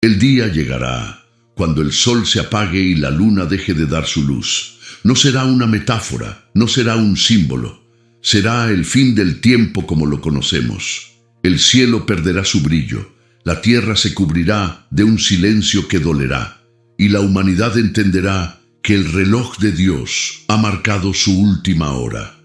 El día llegará, cuando el sol se apague y la luna deje de dar su luz. No será una metáfora, no será un símbolo. Será el fin del tiempo como lo conocemos. El cielo perderá su brillo, la tierra se cubrirá de un silencio que dolerá, y la humanidad entenderá que el reloj de Dios ha marcado su última hora.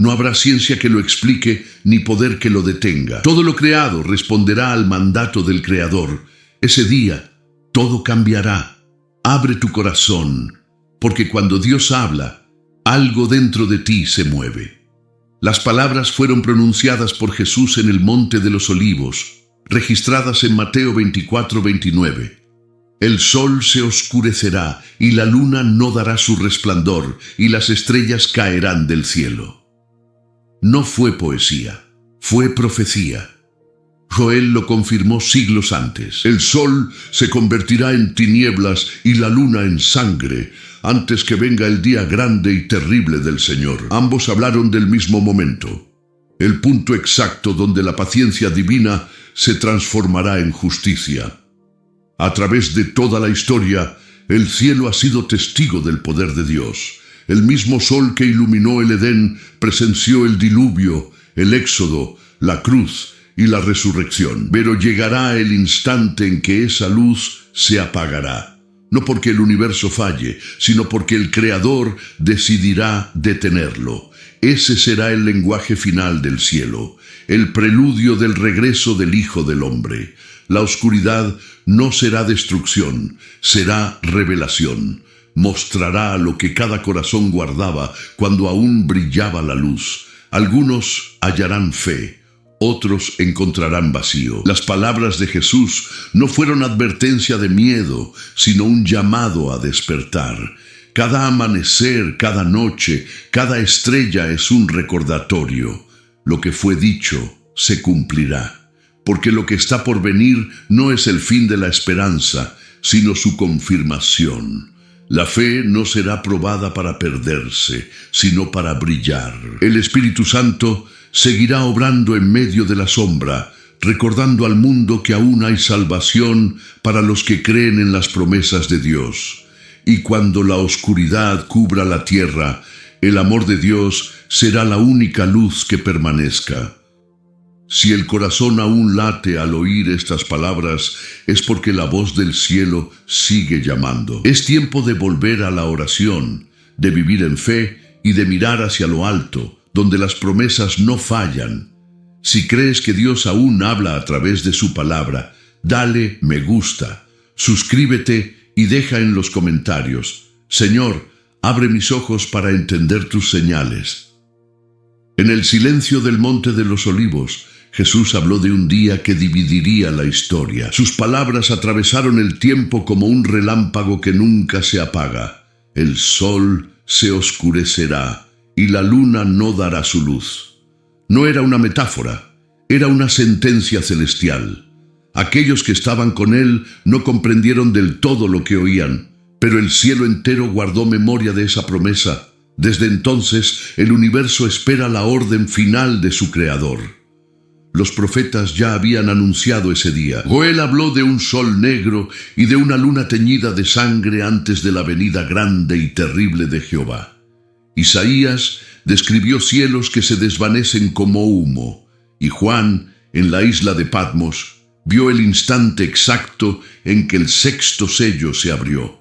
No habrá ciencia que lo explique, ni poder que lo detenga. Todo lo creado responderá al mandato del Creador. Ese día, todo cambiará. Abre tu corazón, porque cuando Dios habla, algo dentro de ti se mueve. Las palabras fueron pronunciadas por Jesús en el Monte de los Olivos, registradas en Mateo 24:29. El sol se oscurecerá y la luna no dará su resplandor y las estrellas caerán del cielo. No fue poesía, fue profecía. Joel lo confirmó siglos antes. El sol se convertirá en tinieblas y la luna en sangre, antes que venga el día grande y terrible del Señor. Ambos hablaron del mismo momento, el punto exacto donde la paciencia divina se transformará en justicia. A través de toda la historia, el cielo ha sido testigo del poder de Dios. El mismo sol que iluminó el Edén presenció el diluvio, el éxodo, la cruz y la resurrección. Pero llegará el instante en que esa luz se apagará. No porque el universo falle, sino porque el Creador decidirá detenerlo. Ese será el lenguaje final del cielo, el preludio del regreso del Hijo del Hombre. La oscuridad no será destrucción, será revelación. Mostrará lo que cada corazón guardaba cuando aún brillaba la luz. Algunos hallarán fe, otros encontrarán vacío. Las palabras de Jesús no fueron advertencia de miedo, sino un llamado a despertar. Cada amanecer, cada noche, cada estrella es un recordatorio. Lo que fue dicho se cumplirá, porque lo que está por venir no es el fin de la esperanza, sino su confirmación. La fe no será probada para perderse, sino para brillar. El Espíritu Santo seguirá obrando en medio de la sombra, recordando al mundo que aún hay salvación para los que creen en las promesas de Dios. Y cuando la oscuridad cubra la tierra, el amor de Dios será la única luz que permanezca. Si el corazón aún late al oír estas palabras, es porque la voz del cielo sigue llamando. Es tiempo de volver a la oración, de vivir en fe y de mirar hacia lo alto, donde las promesas no fallan. Si crees que Dios aún habla a través de su palabra, dale me gusta, suscríbete y deja en los comentarios: Señor, abre mis ojos para entender tus señales. En el silencio del Monte de los Olivos, Jesús habló de un día que dividiría la historia. Sus palabras atravesaron el tiempo como un relámpago que nunca se apaga. El sol se oscurecerá y la luna no dará su luz. No era una metáfora, era una sentencia celestial. Aquellos que estaban con él no comprendieron del todo lo que oían, pero el cielo entero guardó memoria de esa promesa. Desde entonces, el universo espera la orden final de su Creador. Los profetas ya habían anunciado ese día. Joel habló de un sol negro y de una luna teñida de sangre antes de la venida grande y terrible de Jehová. Isaías describió cielos que se desvanecen como humo, y Juan, en la isla de Patmos, vio el instante exacto en que el sexto sello se abrió.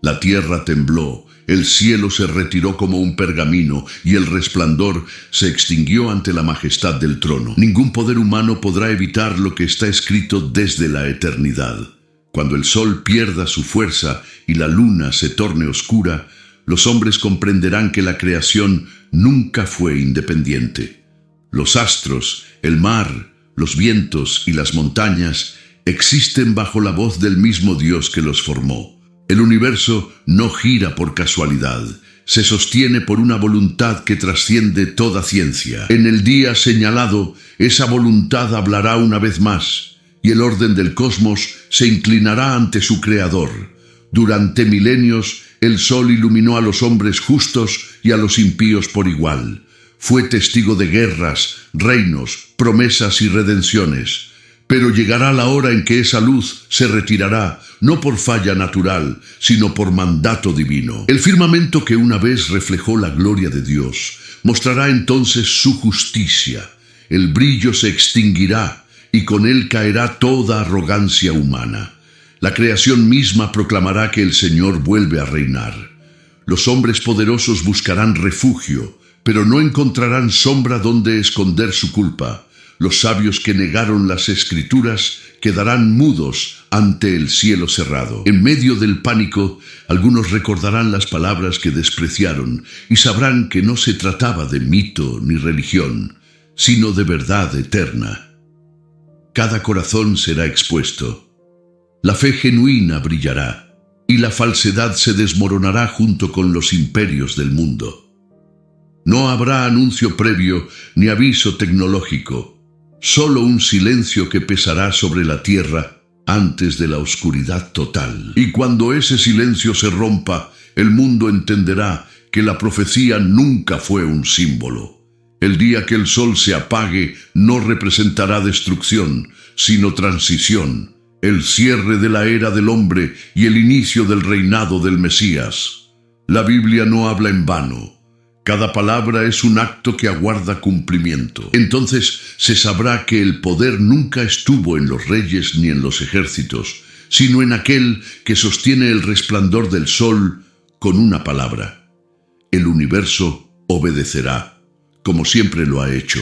La tierra tembló, el cielo se retiró como un pergamino y el resplandor se extinguió ante la majestad del trono. Ningún poder humano podrá evitar lo que está escrito desde la eternidad. Cuando el sol pierda su fuerza y la luna se torne oscura, los hombres comprenderán que la creación nunca fue independiente. Los astros, el mar, los vientos y las montañas existen bajo la voz del mismo Dios que los formó. El universo no gira por casualidad, se sostiene por una voluntad que trasciende toda ciencia. En el día señalado, esa voluntad hablará una vez más, y el orden del cosmos se inclinará ante su Creador. Durante milenios, el sol iluminó a los hombres justos y a los impíos por igual. Fue testigo de guerras, reinos, promesas y redenciones. Pero llegará la hora en que esa luz se retirará, no por falla natural, sino por mandato divino. El firmamento que una vez reflejó la gloria de Dios, mostrará entonces su justicia. El brillo se extinguirá y con él caerá toda arrogancia humana. La creación misma proclamará que el Señor vuelve a reinar. Los hombres poderosos buscarán refugio, pero no encontrarán sombra donde esconder su culpa. Los sabios que negaron las Escrituras quedarán mudos ante el cielo cerrado. En medio del pánico, algunos recordarán las palabras que despreciaron y sabrán que no se trataba de mito ni religión, sino de verdad eterna. Cada corazón será expuesto. La fe genuina brillará y la falsedad se desmoronará junto con los imperios del mundo. No habrá anuncio previo ni aviso tecnológico. Solo un silencio que pesará sobre la tierra antes de la oscuridad total. Y cuando ese silencio se rompa, el mundo entenderá que la profecía nunca fue un símbolo. El día que el sol se apague no representará destrucción, sino transición, el cierre de la era del hombre y el inicio del reinado del Mesías. La Biblia no habla en vano. Cada palabra es un acto que aguarda cumplimiento. Entonces se sabrá que el poder nunca estuvo en los reyes ni en los ejércitos, sino en aquel que sostiene el resplandor del sol con una palabra. El universo obedecerá, como siempre lo ha hecho.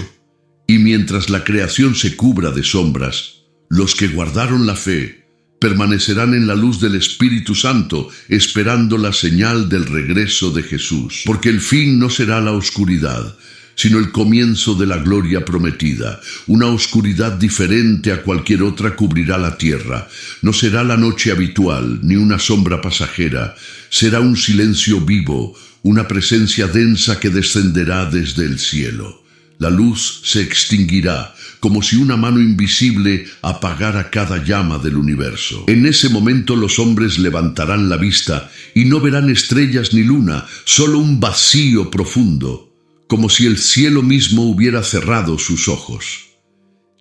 Y mientras la creación se cubra de sombras, los que guardaron la fe permanecerán en la luz del Espíritu Santo, esperando la señal del regreso de Jesús. Porque el fin no será la oscuridad, sino el comienzo de la gloria prometida. Una oscuridad diferente a cualquier otra cubrirá la tierra. No será la noche habitual, ni una sombra pasajera. Será un silencio vivo, una presencia densa que descenderá desde el cielo. La luz se extinguirá, como si una mano invisible apagara cada llama del universo. En ese momento los hombres levantarán la vista y no verán estrellas ni luna, solo un vacío profundo, como si el cielo mismo hubiera cerrado sus ojos.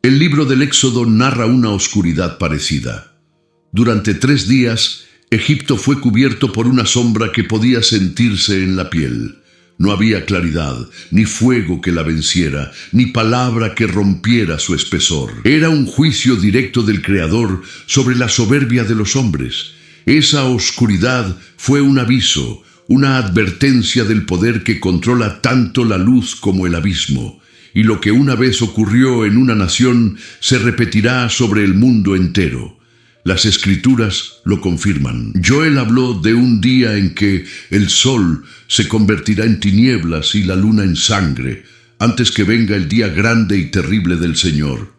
El libro del Éxodo narra una oscuridad parecida. Durante 3 días, Egipto fue cubierto por una sombra que podía sentirse en la piel. No había claridad, ni fuego que la venciera, ni palabra que rompiera su espesor. Era un juicio directo del Creador sobre la soberbia de los hombres. Esa oscuridad fue un aviso, una advertencia del poder que controla tanto la luz como el abismo. Y lo que una vez ocurrió en una nación se repetirá sobre el mundo entero. Las Escrituras lo confirman. Joel habló de un día en que el sol se convertirá en tinieblas y la luna en sangre, antes que venga el día grande y terrible del Señor.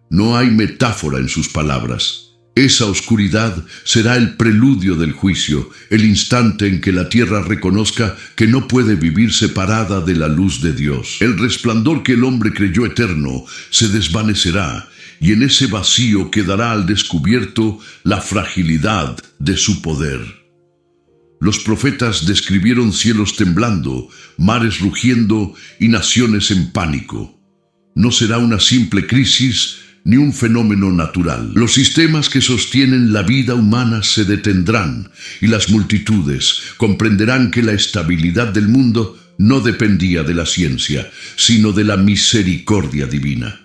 No hay metáfora en sus palabras. Esa oscuridad será el preludio del juicio, el instante en que la tierra reconozca que no puede vivir separada de la luz de Dios. El resplandor que el hombre creyó eterno se desvanecerá, y en ese vacío quedará al descubierto la fragilidad de su poder. Los profetas describieron cielos temblando, mares rugiendo y naciones en pánico. No será una simple crisis ni un fenómeno natural. Los sistemas que sostienen la vida humana se detendrán y las multitudes comprenderán que la estabilidad del mundo no dependía de la ciencia, sino de la misericordia divina.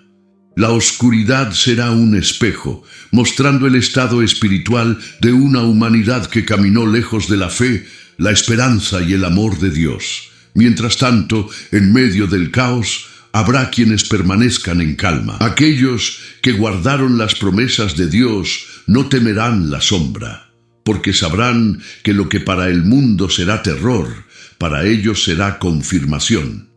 La oscuridad será un espejo, mostrando el estado espiritual de una humanidad que caminó lejos de la fe, la esperanza y el amor de Dios. Mientras tanto, en medio del caos, habrá quienes permanezcan en calma. Aquellos que guardaron las promesas de Dios no temerán la sombra, porque sabrán que lo que para el mundo será terror, para ellos será confirmación.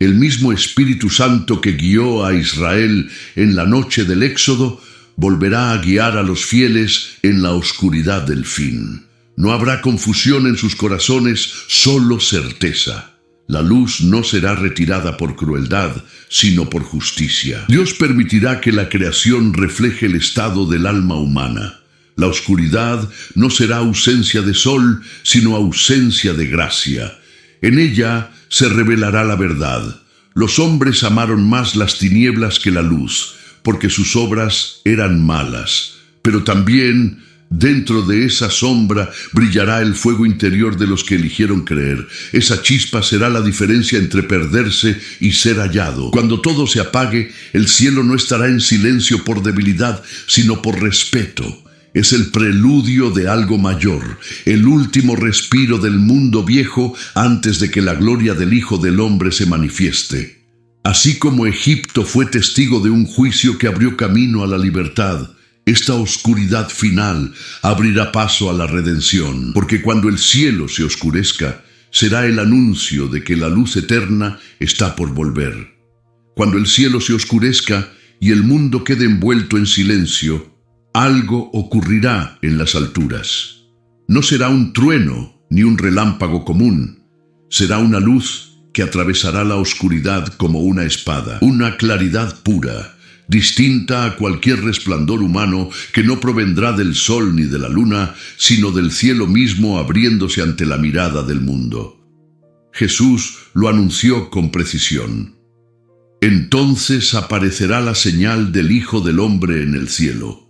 El mismo Espíritu Santo que guió a Israel en la noche del Éxodo, volverá a guiar a los fieles en la oscuridad del fin. No habrá confusión en sus corazones, solo certeza. La luz no será retirada por crueldad, sino por justicia. Dios permitirá que la creación refleje el estado del alma humana. La oscuridad no será ausencia de sol, sino ausencia de gracia. En ella se revelará la verdad. Los hombres amaron más las tinieblas que la luz, porque sus obras eran malas. Pero también dentro de esa sombra brillará el fuego interior de los que eligieron creer. Esa chispa será la diferencia entre perderse y ser hallado. Cuando todo se apague, el cielo no estará en silencio por debilidad, sino por respeto. Es el preludio de algo mayor, el último respiro del mundo viejo antes de que la gloria del Hijo del Hombre se manifieste. Así como Egipto fue testigo de un juicio que abrió camino a la libertad, esta oscuridad final abrirá paso a la redención, porque cuando el cielo se oscurezca, será el anuncio de que la luz eterna está por volver. Cuando el cielo se oscurezca y el mundo quede envuelto en silencio, algo ocurrirá en las alturas. No será un trueno ni un relámpago común. Será una luz que atravesará la oscuridad como una espada, una claridad pura, distinta a cualquier resplandor humano que no provendrá del sol ni de la luna, sino del cielo mismo abriéndose ante la mirada del mundo. Jesús lo anunció con precisión. Entonces aparecerá la señal del Hijo del Hombre en el cielo.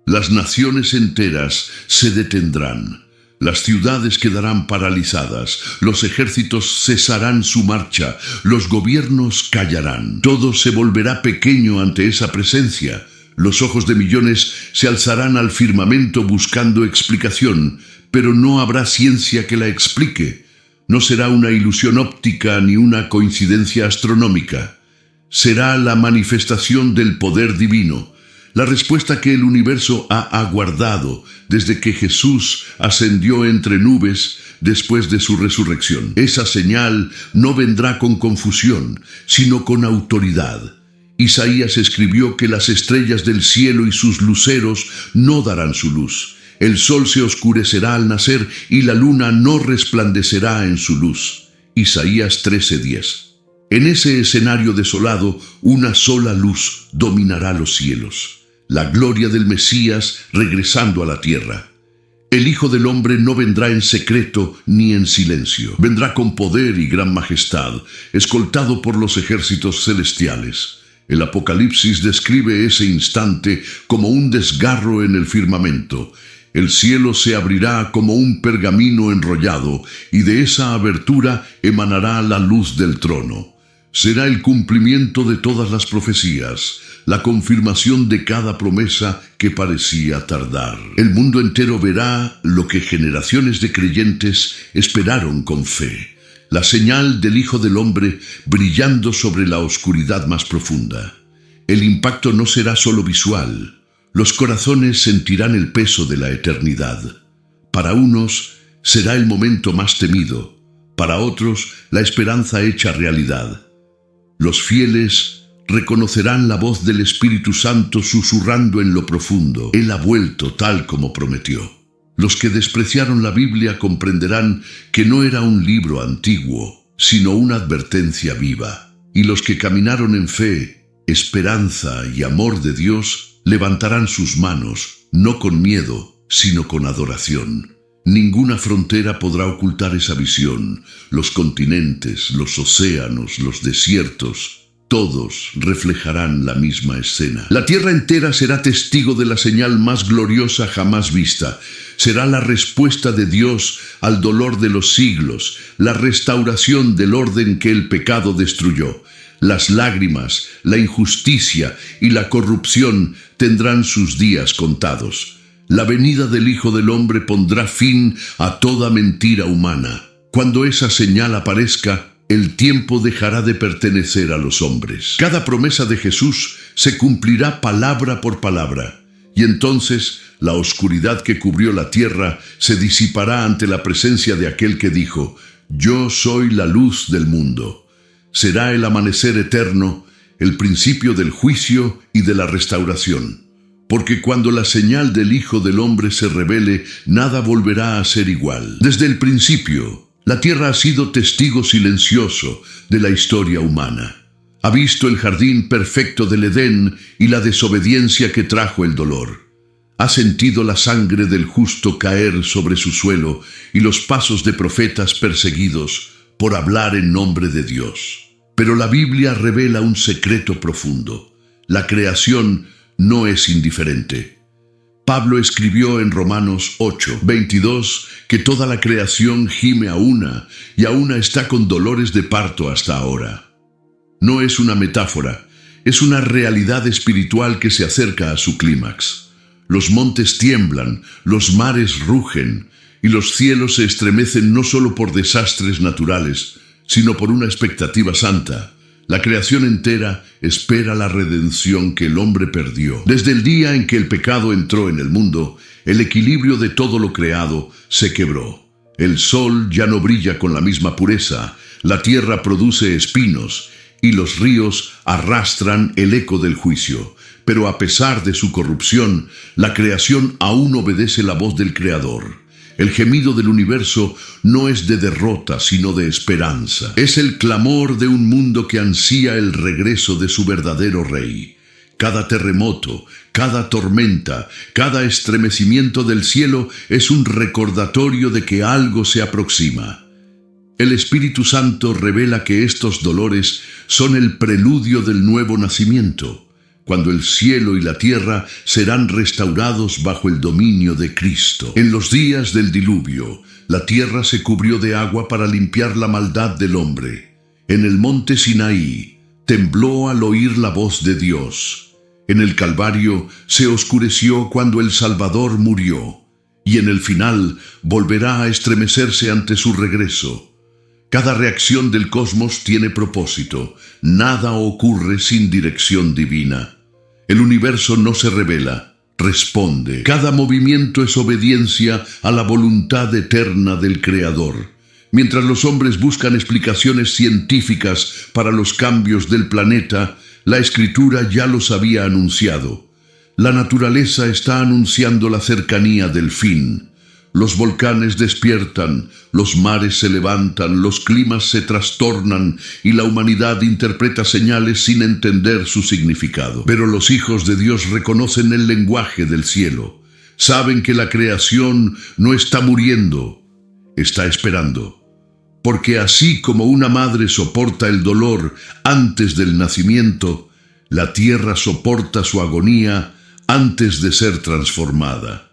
Las naciones enteras se detendrán, las ciudades quedarán paralizadas, los ejércitos cesarán su marcha, los gobiernos callarán. Todo se volverá pequeño ante esa presencia. Los ojos de millones se alzarán al firmamento buscando explicación, pero no habrá ciencia que la explique. No será una ilusión óptica ni una coincidencia astronómica. Será la manifestación del poder divino. La respuesta que el universo ha aguardado desde que Jesús ascendió entre nubes después de su resurrección. Esa señal no vendrá con confusión, sino con autoridad. Isaías escribió que las estrellas del cielo y sus luceros no darán su luz. El sol se oscurecerá al nacer y la luna no resplandecerá en su luz. Isaías 13:10. En ese escenario desolado, una sola luz dominará los cielos. La gloria del Mesías regresando a la tierra. El Hijo del Hombre no vendrá en secreto ni en silencio. Vendrá con poder y gran majestad, escoltado por los ejércitos celestiales. El Apocalipsis describe ese instante como un desgarro en el firmamento. El cielo se abrirá como un pergamino enrollado, y de esa abertura emanará la luz del trono. Será el cumplimiento de todas las profecías, la confirmación de cada promesa que parecía tardar. El mundo entero verá lo que generaciones de creyentes esperaron con fe, la señal del Hijo del Hombre brillando sobre la oscuridad más profunda. El impacto no será solo visual, los corazones sentirán el peso de la eternidad. Para unos será el momento más temido, para otros la esperanza hecha realidad. Los fieles reconocerán la voz del Espíritu Santo susurrando en lo profundo. Él ha vuelto tal como prometió. Los que despreciaron la Biblia comprenderán que no era un libro antiguo, sino una advertencia viva. Y los que caminaron en fe, esperanza y amor de Dios, levantarán sus manos, no con miedo, sino con adoración. Ninguna frontera podrá ocultar esa visión. Los continentes, los océanos, los desiertos, todos reflejarán la misma escena. La tierra entera será testigo de la señal más gloriosa jamás vista. Será la respuesta de Dios al dolor de los siglos, la restauración del orden que el pecado destruyó. Las lágrimas, la injusticia y la corrupción tendrán sus días contados. La venida del Hijo del Hombre pondrá fin a toda mentira humana. Cuando esa señal aparezca, el tiempo dejará de pertenecer a los hombres. Cada promesa de Jesús se cumplirá palabra por palabra, y entonces la oscuridad que cubrió la tierra se disipará ante la presencia de aquel que dijo: «Yo soy la luz del mundo». Será el amanecer eterno, el principio del juicio y de la restauración. Porque cuando la señal del Hijo del Hombre se revele, nada volverá a ser igual. Desde el principio, la tierra ha sido testigo silencioso de la historia humana. Ha visto el jardín perfecto del Edén y la desobediencia que trajo el dolor. Ha sentido la sangre del justo caer sobre su suelo y los pasos de profetas perseguidos por hablar en nombre de Dios. Pero la Biblia revela un secreto profundo. La creación no es indiferente. Pablo escribió en Romanos 8:22 que toda la creación gime a una y a una está con dolores de parto hasta ahora. No es una metáfora, es una realidad espiritual que se acerca a su clímax. Los montes tiemblan, los mares rugen y los cielos se estremecen no solo por desastres naturales, sino por una expectativa santa. La creación entera espera la redención que el hombre perdió. Desde el día en que el pecado entró en el mundo, el equilibrio de todo lo creado se quebró. El sol ya no brilla con la misma pureza, la tierra produce espinos y los ríos arrastran el eco del juicio. Pero a pesar de su corrupción, la creación aún obedece la voz del Creador. El gemido del universo no es de derrota, sino de esperanza. Es el clamor de un mundo que ansía el regreso de su verdadero Rey. Cada terremoto, cada tormenta, cada estremecimiento del cielo es un recordatorio de que algo se aproxima. El Espíritu Santo revela que estos dolores son el preludio del nuevo nacimiento, cuando el cielo y la tierra serán restaurados bajo el dominio de Cristo. En los días del diluvio, la tierra se cubrió de agua para limpiar la maldad del hombre. En el monte Sinaí, tembló al oír la voz de Dios. En el Calvario se oscureció cuando el Salvador murió, y en el final volverá a estremecerse ante su regreso. Cada reacción del cosmos tiene propósito. Nada ocurre sin dirección divina. El universo no se revela, responde. Cada movimiento es obediencia a la voluntad eterna del Creador. Mientras los hombres buscan explicaciones científicas para los cambios del planeta, la Escritura ya los había anunciado. La naturaleza está anunciando la cercanía del fin. Los volcanes despiertan, los mares se levantan, los climas se trastornan y la humanidad interpreta señales sin entender su significado. Pero los hijos de Dios reconocen el lenguaje del cielo. Saben que la creación no está muriendo, está esperando. Porque así como una madre soporta el dolor antes del nacimiento, la tierra soporta su agonía antes de ser transformada.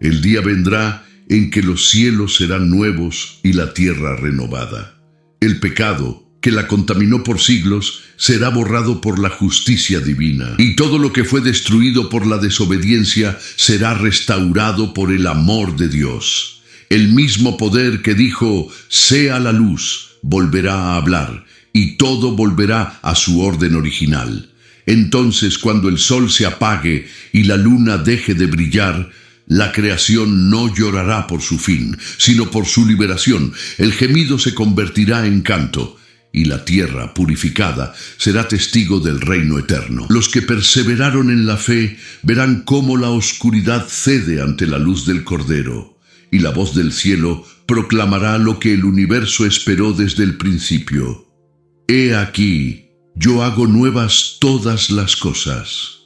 El día vendrá en que los cielos serán nuevos y la tierra renovada. El pecado, que la contaminó por siglos, será borrado por la justicia divina. Y todo lo que fue destruido por la desobediencia será restaurado por el amor de Dios. El mismo poder que dijo, sea la luz, volverá a hablar, y todo volverá a su orden original. Entonces, cuando el sol se apague y la luna deje de brillar, la creación no llorará por su fin, sino por su liberación. El gemido se convertirá en canto, y la tierra purificada será testigo del reino eterno. Los que perseveraron en la fe verán cómo la oscuridad cede ante la luz del Cordero, y la voz del cielo proclamará lo que el universo esperó desde el principio. He aquí, yo hago nuevas todas las cosas.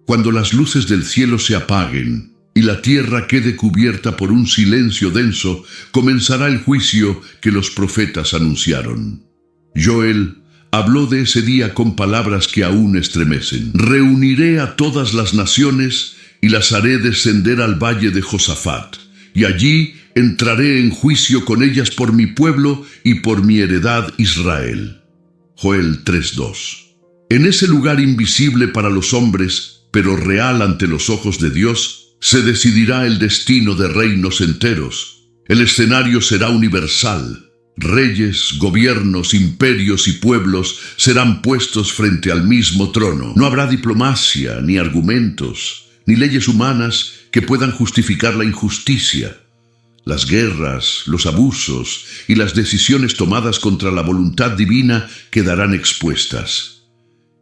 Cuando las luces del cielo se apaguen, y la tierra quede cubierta por un silencio denso, comenzará el juicio que los profetas anunciaron. Joel habló de ese día con palabras que aún estremecen. Reuniré a todas las naciones y las haré descender al valle de Josafat, y allí entraré en juicio con ellas por mi pueblo y por mi heredad Israel. Joel 3:2. En ese lugar invisible para los hombres, pero real ante los ojos de Dios, se decidirá el destino de reinos enteros. El escenario será universal. Reyes, gobiernos, imperios y pueblos serán puestos frente al mismo trono. No habrá diplomacia, ni argumentos, ni leyes humanas que puedan justificar la injusticia. Las guerras, los abusos y las decisiones tomadas contra la voluntad divina quedarán expuestas.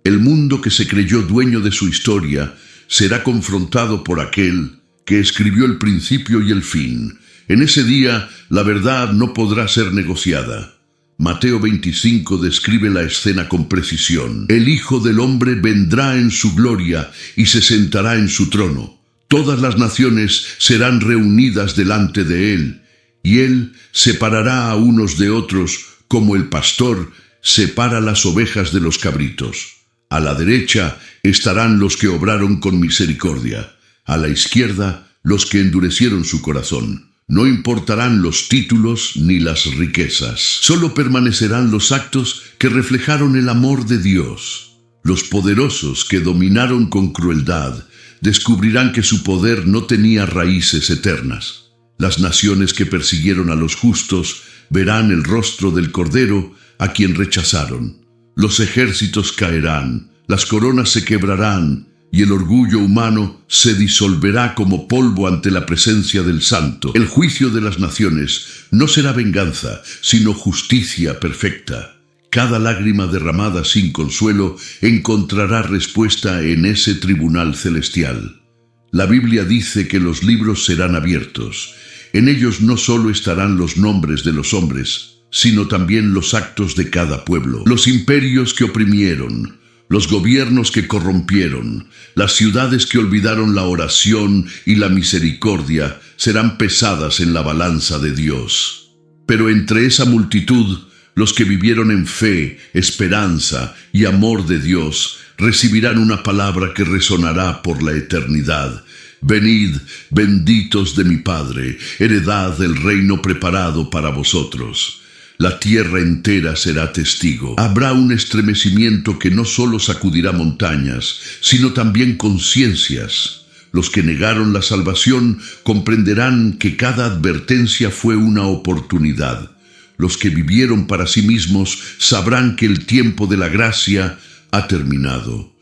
El mundo que se creyó dueño de su historia será confrontado por aquel que escribió el principio y el fin. En ese día, la verdad no podrá ser negociada. Mateo 25 describe la escena con precisión. El Hijo del Hombre vendrá en su gloria y se sentará en su trono. Todas las naciones serán reunidas delante de él, y él separará a unos de otros como el pastor separa las ovejas de los cabritos. A la derecha estarán los que obraron con misericordia, a la izquierda los que endurecieron su corazón. No importarán los títulos ni las riquezas, solo permanecerán los actos que reflejaron el amor de Dios. Los poderosos que dominaron con crueldad descubrirán que su poder no tenía raíces eternas. Las naciones que persiguieron a los justos verán el rostro del Cordero a quien rechazaron. Los ejércitos caerán, las coronas se quebrarán, y el orgullo humano se disolverá como polvo ante la presencia del Santo. El juicio de las naciones no será venganza, sino justicia perfecta. Cada lágrima derramada sin consuelo encontrará respuesta en ese tribunal celestial. La Biblia dice que los libros serán abiertos. En ellos no solo estarán los nombres de los hombres, sino también los actos de cada pueblo, los imperios que oprimieron, los gobiernos que corrompieron, las ciudades que olvidaron la oración y la misericordia serán pesadas en la balanza de Dios. Pero entre esa multitud, los que vivieron en fe, esperanza y amor de Dios recibirán una palabra que resonará por la eternidad. Venid, benditos de mi Padre, heredad del reino preparado para vosotros. La tierra entera será testigo. Habrá un estremecimiento que no solo sacudirá montañas, sino también conciencias. Los que negaron la salvación comprenderán que cada advertencia fue una oportunidad. Los que vivieron para sí mismos sabrán que el tiempo de la gracia ha terminado.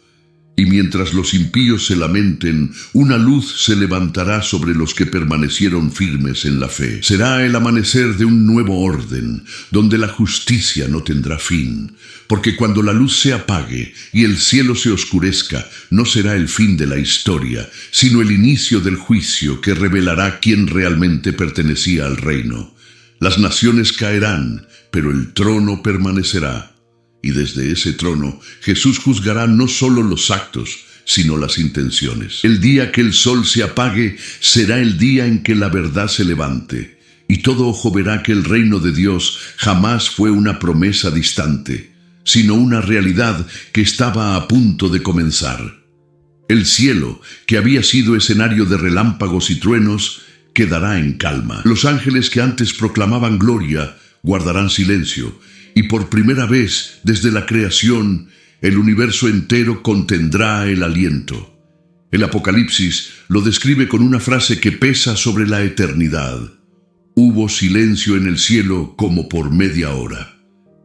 Y mientras los impíos se lamenten, una luz se levantará sobre los que permanecieron firmes en la fe. Será el amanecer de un nuevo orden, donde la justicia no tendrá fin. Porque cuando la luz se apague y el cielo se oscurezca, no será el fin de la historia, sino el inicio del juicio que revelará quién realmente pertenecía al reino. Las naciones caerán, pero el trono permanecerá. Y desde ese trono, Jesús juzgará no solo los actos, sino las intenciones. El día que el sol se apague, será el día en que la verdad se levante, y todo ojo verá que el reino de Dios jamás fue una promesa distante, sino una realidad que estaba a punto de comenzar. El cielo, que había sido escenario de relámpagos y truenos, quedará en calma. Los ángeles que antes proclamaban gloria, guardarán silencio, y por primera vez desde la creación, el universo entero contendrá el aliento. El Apocalipsis lo describe con una frase que pesa sobre la eternidad. Hubo silencio en el cielo como por media hora.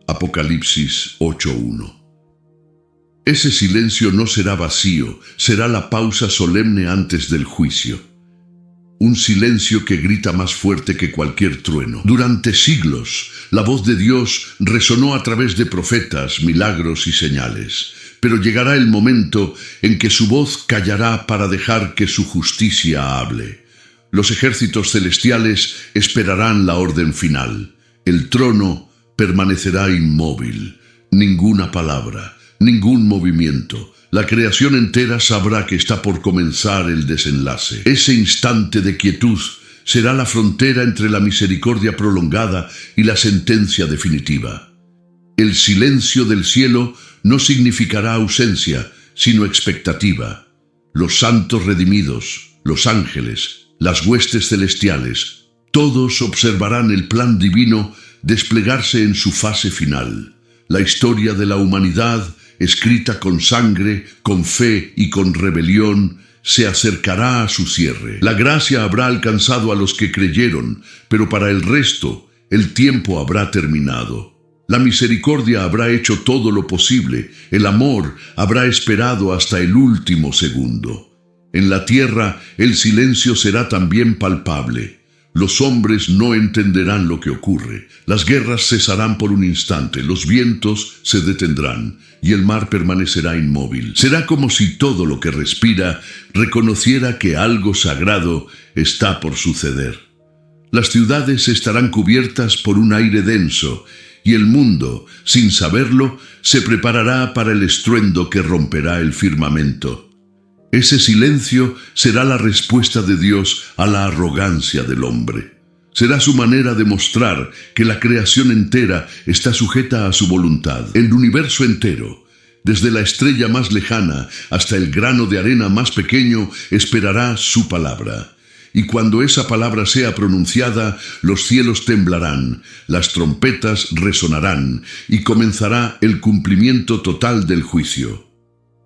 Apocalipsis 8:1. Ese silencio no será vacío, será la pausa solemne antes del juicio. Un silencio que grita más fuerte que cualquier trueno. Durante siglos, la voz de Dios resonó a través de profetas, milagros y señales. Pero llegará el momento en que su voz callará para dejar que su justicia hable. Los ejércitos celestiales esperarán la orden final. El trono permanecerá inmóvil. Ninguna palabra, ningún movimiento. La creación entera sabrá que está por comenzar el desenlace. Ese instante de quietud será la frontera entre la misericordia prolongada y la sentencia definitiva. El silencio del cielo no significará ausencia, sino expectativa. Los santos redimidos, los ángeles, las huestes celestiales, todos observarán el plan divino desplegarse en su fase final. La historia de la humanidad, escrita con sangre, con fe y con rebelión, se acercará a su cierre. La gracia habrá alcanzado a los que creyeron, pero para el resto, el tiempo habrá terminado. La misericordia habrá hecho todo lo posible, el amor habrá esperado hasta el último segundo. En la tierra, el silencio será también palpable. Los hombres no entenderán lo que ocurre. Las guerras cesarán por un instante, los vientos se detendrán y el mar permanecerá inmóvil. Será como si todo lo que respira reconociera que algo sagrado está por suceder. Las ciudades estarán cubiertas por un aire denso y el mundo, sin saberlo, se preparará para el estruendo que romperá el firmamento. Ese silencio será la respuesta de Dios a la arrogancia del hombre. Será su manera de mostrar que la creación entera está sujeta a su voluntad. El universo entero, Desde la estrella más lejana hasta el grano de arena más pequeño esperará su palabra. Y cuando esa palabra sea pronunciada, los cielos temblarán, las trompetas resonarán y comenzará el cumplimiento total del juicio.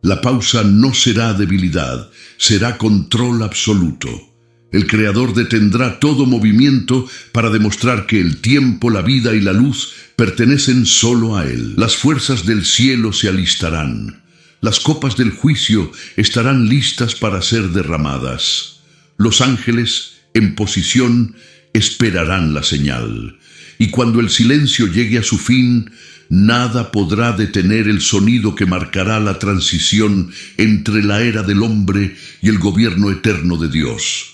La pausa no será debilidad, será control absoluto. El Creador detendrá todo movimiento para demostrar que el tiempo, la vida y la luz pertenecen solo a Él. Las fuerzas del cielo se alistarán. Las copas del juicio estarán listas para ser derramadas. Los ángeles, en posición, esperarán la señal. Y cuando el silencio llegue a su fin, nada podrá detener el sonido que marcará la transición entre la era del hombre y el gobierno eterno de Dios.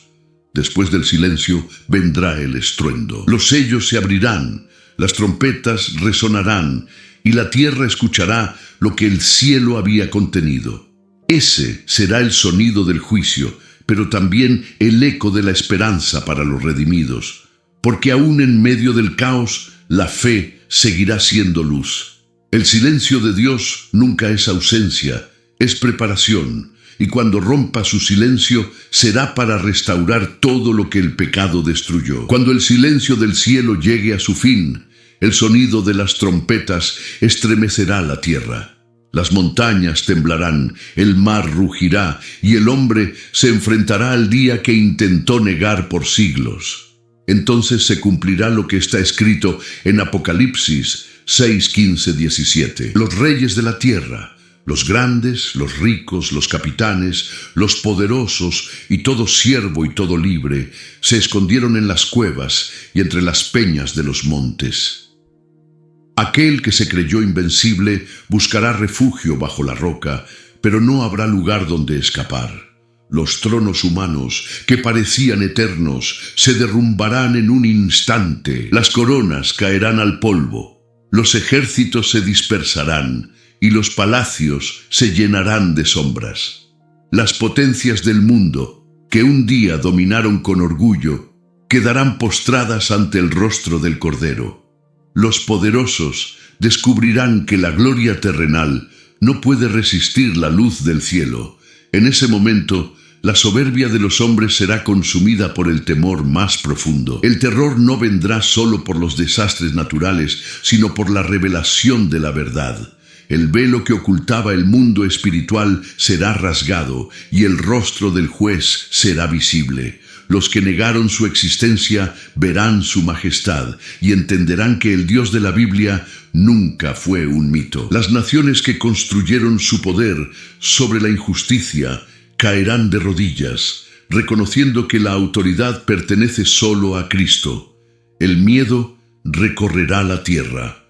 Después del silencio vendrá el estruendo. Los sellos se abrirán, las trompetas resonarán y la tierra escuchará lo que el cielo había contenido. Ese será el sonido del juicio, pero también el eco de la esperanza para los redimidos, porque aún en medio del caos, la fe seguirá siendo luz. El silencio de Dios nunca es ausencia, es preparación. Y cuando rompa su silencio, será para restaurar todo lo que el pecado destruyó. Cuando el silencio del cielo llegue a su fin, el sonido de las trompetas estremecerá la tierra. Las montañas temblarán, el mar rugirá, y el hombre se enfrentará al día que intentó negar por siglos. Entonces se cumplirá lo que está escrito en Apocalipsis 6, 15, 17. Los reyes de la tierra, los grandes, los ricos, los capitanes, los poderosos y todo siervo y todo libre se escondieron en las cuevas y entre las peñas de los montes. Aquel que se creyó invencible buscará refugio bajo la roca, pero no habrá lugar donde escapar. Los tronos humanos, que parecían eternos, se derrumbarán en un instante. Las coronas caerán al polvo. Los ejércitos se dispersarán y los palacios se llenarán de sombras. Las potencias del mundo, que un día dominaron con orgullo, quedarán postradas ante el rostro del Cordero. Los poderosos descubrirán que la gloria terrenal no puede resistir la luz del cielo. En ese momento, la soberbia de los hombres será consumida por el temor más profundo. El terror no vendrá solo por los desastres naturales, sino por la revelación de la verdad. El velo que ocultaba el mundo espiritual será rasgado y el rostro del juez será visible. Los que negaron su existencia verán su majestad y entenderán que el Dios de la Biblia nunca fue un mito. Las naciones que construyeron su poder sobre la injusticia caerán de rodillas, reconociendo que la autoridad pertenece solo a Cristo. El miedo recorrerá la tierra.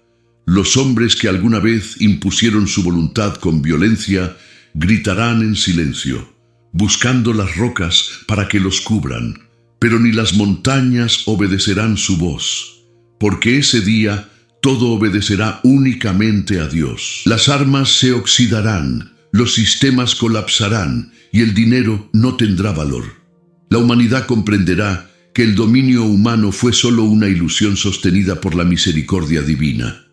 Los hombres que alguna vez impusieron su voluntad con violencia gritarán en silencio, buscando las rocas para que los cubran, pero ni las montañas obedecerán su voz, porque ese día todo obedecerá únicamente a Dios. Las armas se oxidarán, los sistemas colapsarán y el dinero no tendrá valor. La humanidad comprenderá que el dominio humano fue solo una ilusión sostenida por la misericordia divina.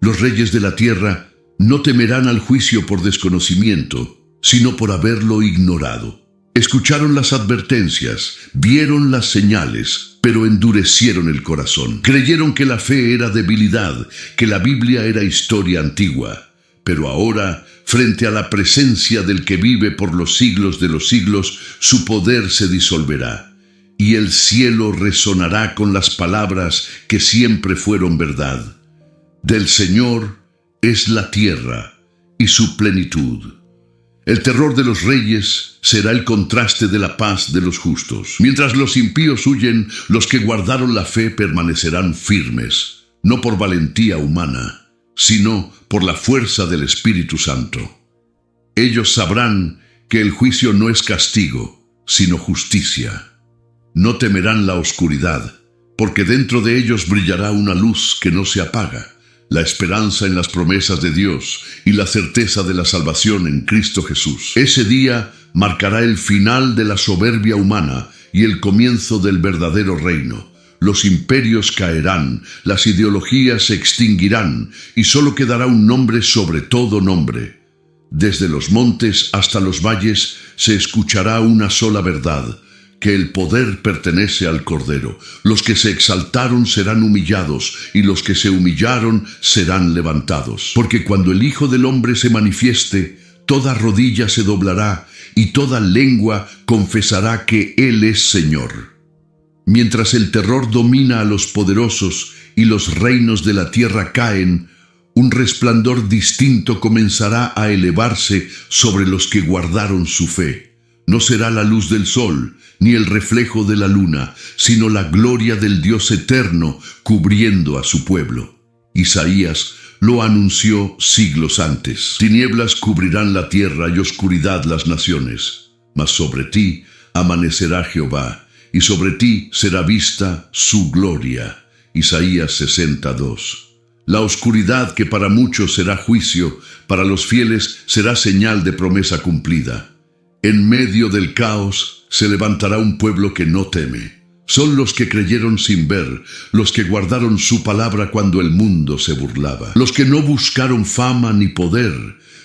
Los reyes de la tierra no temerán al juicio por desconocimiento, sino por haberlo ignorado. Escucharon las advertencias, vieron las señales, pero endurecieron el corazón. Creyeron que la fe era debilidad, que la Biblia era historia antigua. Pero ahora, frente a la presencia del que vive por los siglos de los siglos, su poder se disolverá, y el cielo resonará con las palabras que siempre fueron verdad. Del Señor es la tierra y su plenitud. El terror de los reyes será el contraste de la paz de los justos. Mientras los impíos huyen, los que guardaron la fe permanecerán firmes, no por valentía humana, sino por la fuerza del Espíritu Santo. Ellos sabrán que el juicio no es castigo, sino justicia. No temerán la oscuridad, porque dentro de ellos brillará una luz que no se apaga. La esperanza en las promesas de Dios y la certeza de la salvación en Cristo Jesús. Ese día marcará el final de la soberbia humana y el comienzo del verdadero reino. Los imperios caerán, las ideologías se extinguirán y solo quedará un nombre sobre todo nombre. Desde los montes hasta los valles se escuchará una sola verdad, que el poder pertenece al Cordero. Los que se exaltaron serán humillados, y los que se humillaron serán levantados. Porque cuando el Hijo del Hombre se manifieste, toda rodilla se doblará, y toda lengua confesará que Él es Señor. Mientras el terror domina a los poderosos y los reinos de la tierra caen, un resplandor distinto comenzará a elevarse sobre los que guardaron su fe. No será la luz del sol, ni el reflejo de la luna, sino la gloria del Dios eterno cubriendo a su pueblo. Isaías lo anunció siglos antes. Tinieblas cubrirán la tierra y oscuridad las naciones, mas sobre ti amanecerá Jehová, y sobre ti será vista su gloria. Isaías 62. La oscuridad, que para muchos será juicio, para los fieles será señal de promesa cumplida. En medio del caos se levantará un pueblo que no teme. Son los que creyeron sin ver, los que guardaron su palabra cuando el mundo se burlaba, los que no buscaron fama ni poder,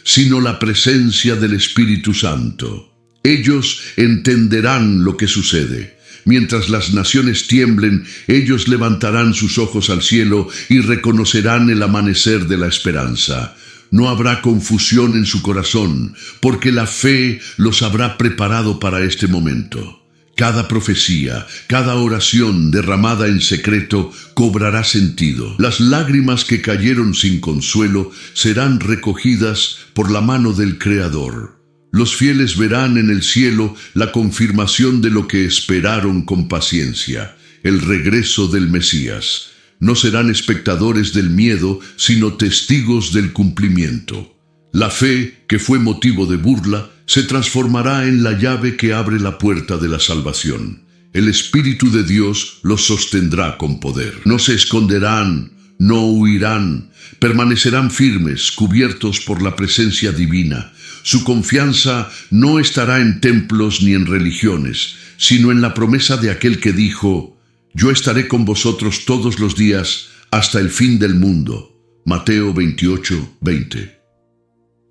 sino la presencia del Espíritu Santo. Ellos entenderán lo que sucede. Mientras las naciones tiemblen, ellos levantarán sus ojos al cielo y reconocerán el amanecer de la esperanza. No habrá confusión en su corazón, porque la fe los habrá preparado para este momento. Cada profecía, cada oración derramada en secreto cobrará sentido. Las lágrimas que cayeron sin consuelo serán recogidas por la mano del Creador. Los fieles verán en el cielo la confirmación de lo que esperaron con paciencia, el regreso del Mesías. No serán espectadores del miedo, sino testigos del cumplimiento. La fe, que fue motivo de burla, se transformará en la llave que abre la puerta de la salvación. El Espíritu de Dios los sostendrá con poder. No se esconderán, no huirán, permanecerán firmes, cubiertos por la presencia divina. Su confianza no estará en templos ni en religiones, sino en la promesa de aquel que dijo: «Yo estaré con vosotros todos los días hasta el fin del mundo». Mateo 28:20.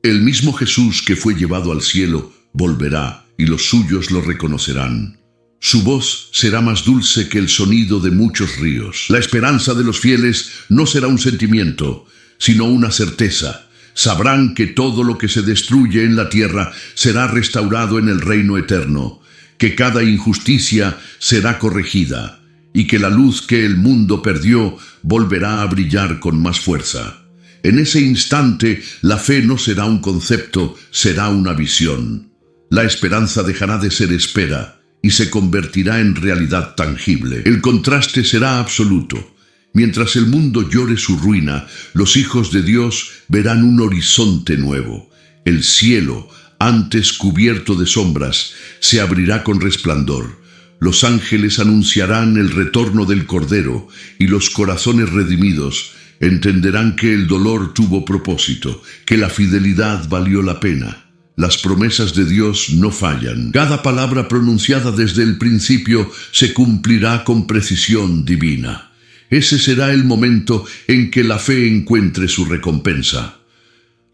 El mismo Jesús que fue llevado al cielo volverá, y los suyos lo reconocerán. Su voz será más dulce que el sonido de muchos ríos. La esperanza de los fieles no será un sentimiento, sino una certeza. Sabrán que todo lo que se destruye en la tierra será restaurado en el reino eterno, que cada injusticia será corregida, y que la luz que el mundo perdió volverá a brillar con más fuerza. En ese instante, la fe no será un concepto, será una visión. La esperanza dejará de ser espera y se convertirá en realidad tangible. El contraste será absoluto. Mientras el mundo llore su ruina, los hijos de Dios verán un horizonte nuevo. El cielo, antes cubierto de sombras, se abrirá con resplandor. Los ángeles anunciarán el retorno del Cordero, y los corazones redimidos entenderán que el dolor tuvo propósito, que la fidelidad valió la pena. Las promesas de Dios no fallan. Cada palabra pronunciada desde el principio se cumplirá con precisión divina. Ese será el momento en que la fe encuentre su recompensa.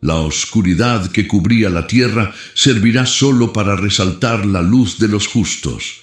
La oscuridad que cubría la tierra servirá solo para resaltar la luz de los justos.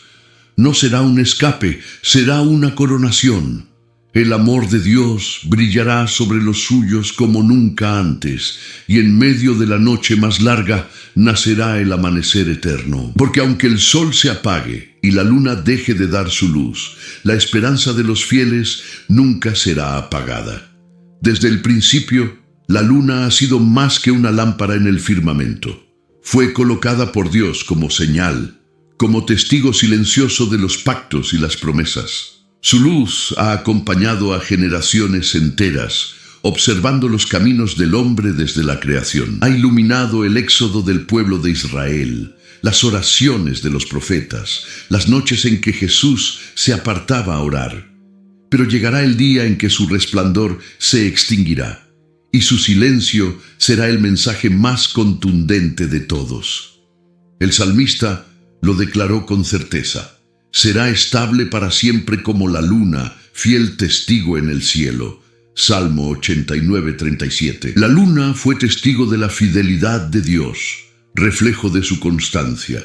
No será un escape, será una coronación. El amor de Dios brillará sobre los suyos como nunca antes, y en medio de la noche más larga nacerá el amanecer eterno. Porque aunque el sol se apague y la luna deje de dar su luz, la esperanza de los fieles nunca será apagada. Desde el principio, la luna ha sido más que una lámpara en el firmamento. Fue colocada por Dios como señal, como testigo silencioso de los pactos y las promesas. Su luz ha acompañado a generaciones enteras, observando los caminos del hombre desde la creación. Ha iluminado el éxodo del pueblo de Israel, las oraciones de los profetas, las noches en que Jesús se apartaba a orar. Pero llegará el día en que su resplandor se extinguirá, y su silencio será el mensaje más contundente de todos. El salmista lo declaró con certeza: será estable para siempre como la luna, fiel testigo en el cielo. Salmo 89:37. La luna fue testigo de la fidelidad de Dios, reflejo de su constancia.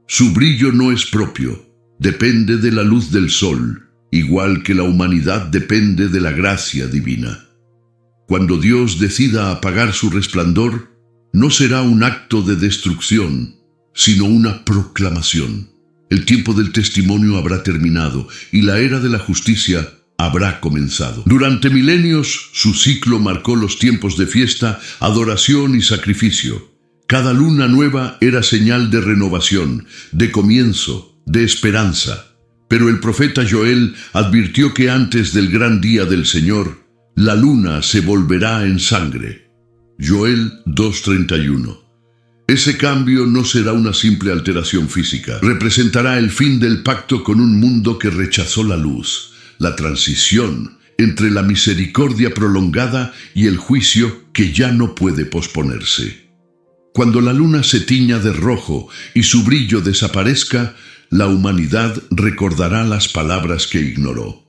Su brillo no es propio, depende de la luz del sol, igual que la humanidad depende de la gracia divina. Cuando Dios decida apagar su resplandor, no será un acto de destrucción, sino una proclamación. El tiempo del testimonio habrá terminado y la era de la justicia habrá comenzado. Durante milenios, su ciclo marcó los tiempos de fiesta, adoración y sacrificio. Cada luna nueva era señal de renovación, de comienzo, de esperanza. Pero el profeta Joel advirtió que antes del gran día del Señor, la luna se volverá en sangre. Joel 2:31. Ese cambio no será una simple alteración física. Representará el fin del pacto con un mundo que rechazó la luz, la transición entre la misericordia prolongada y el juicio que ya no puede posponerse. Cuando la luna se tiña de rojo y su brillo desaparezca, la humanidad recordará las palabras que ignoró.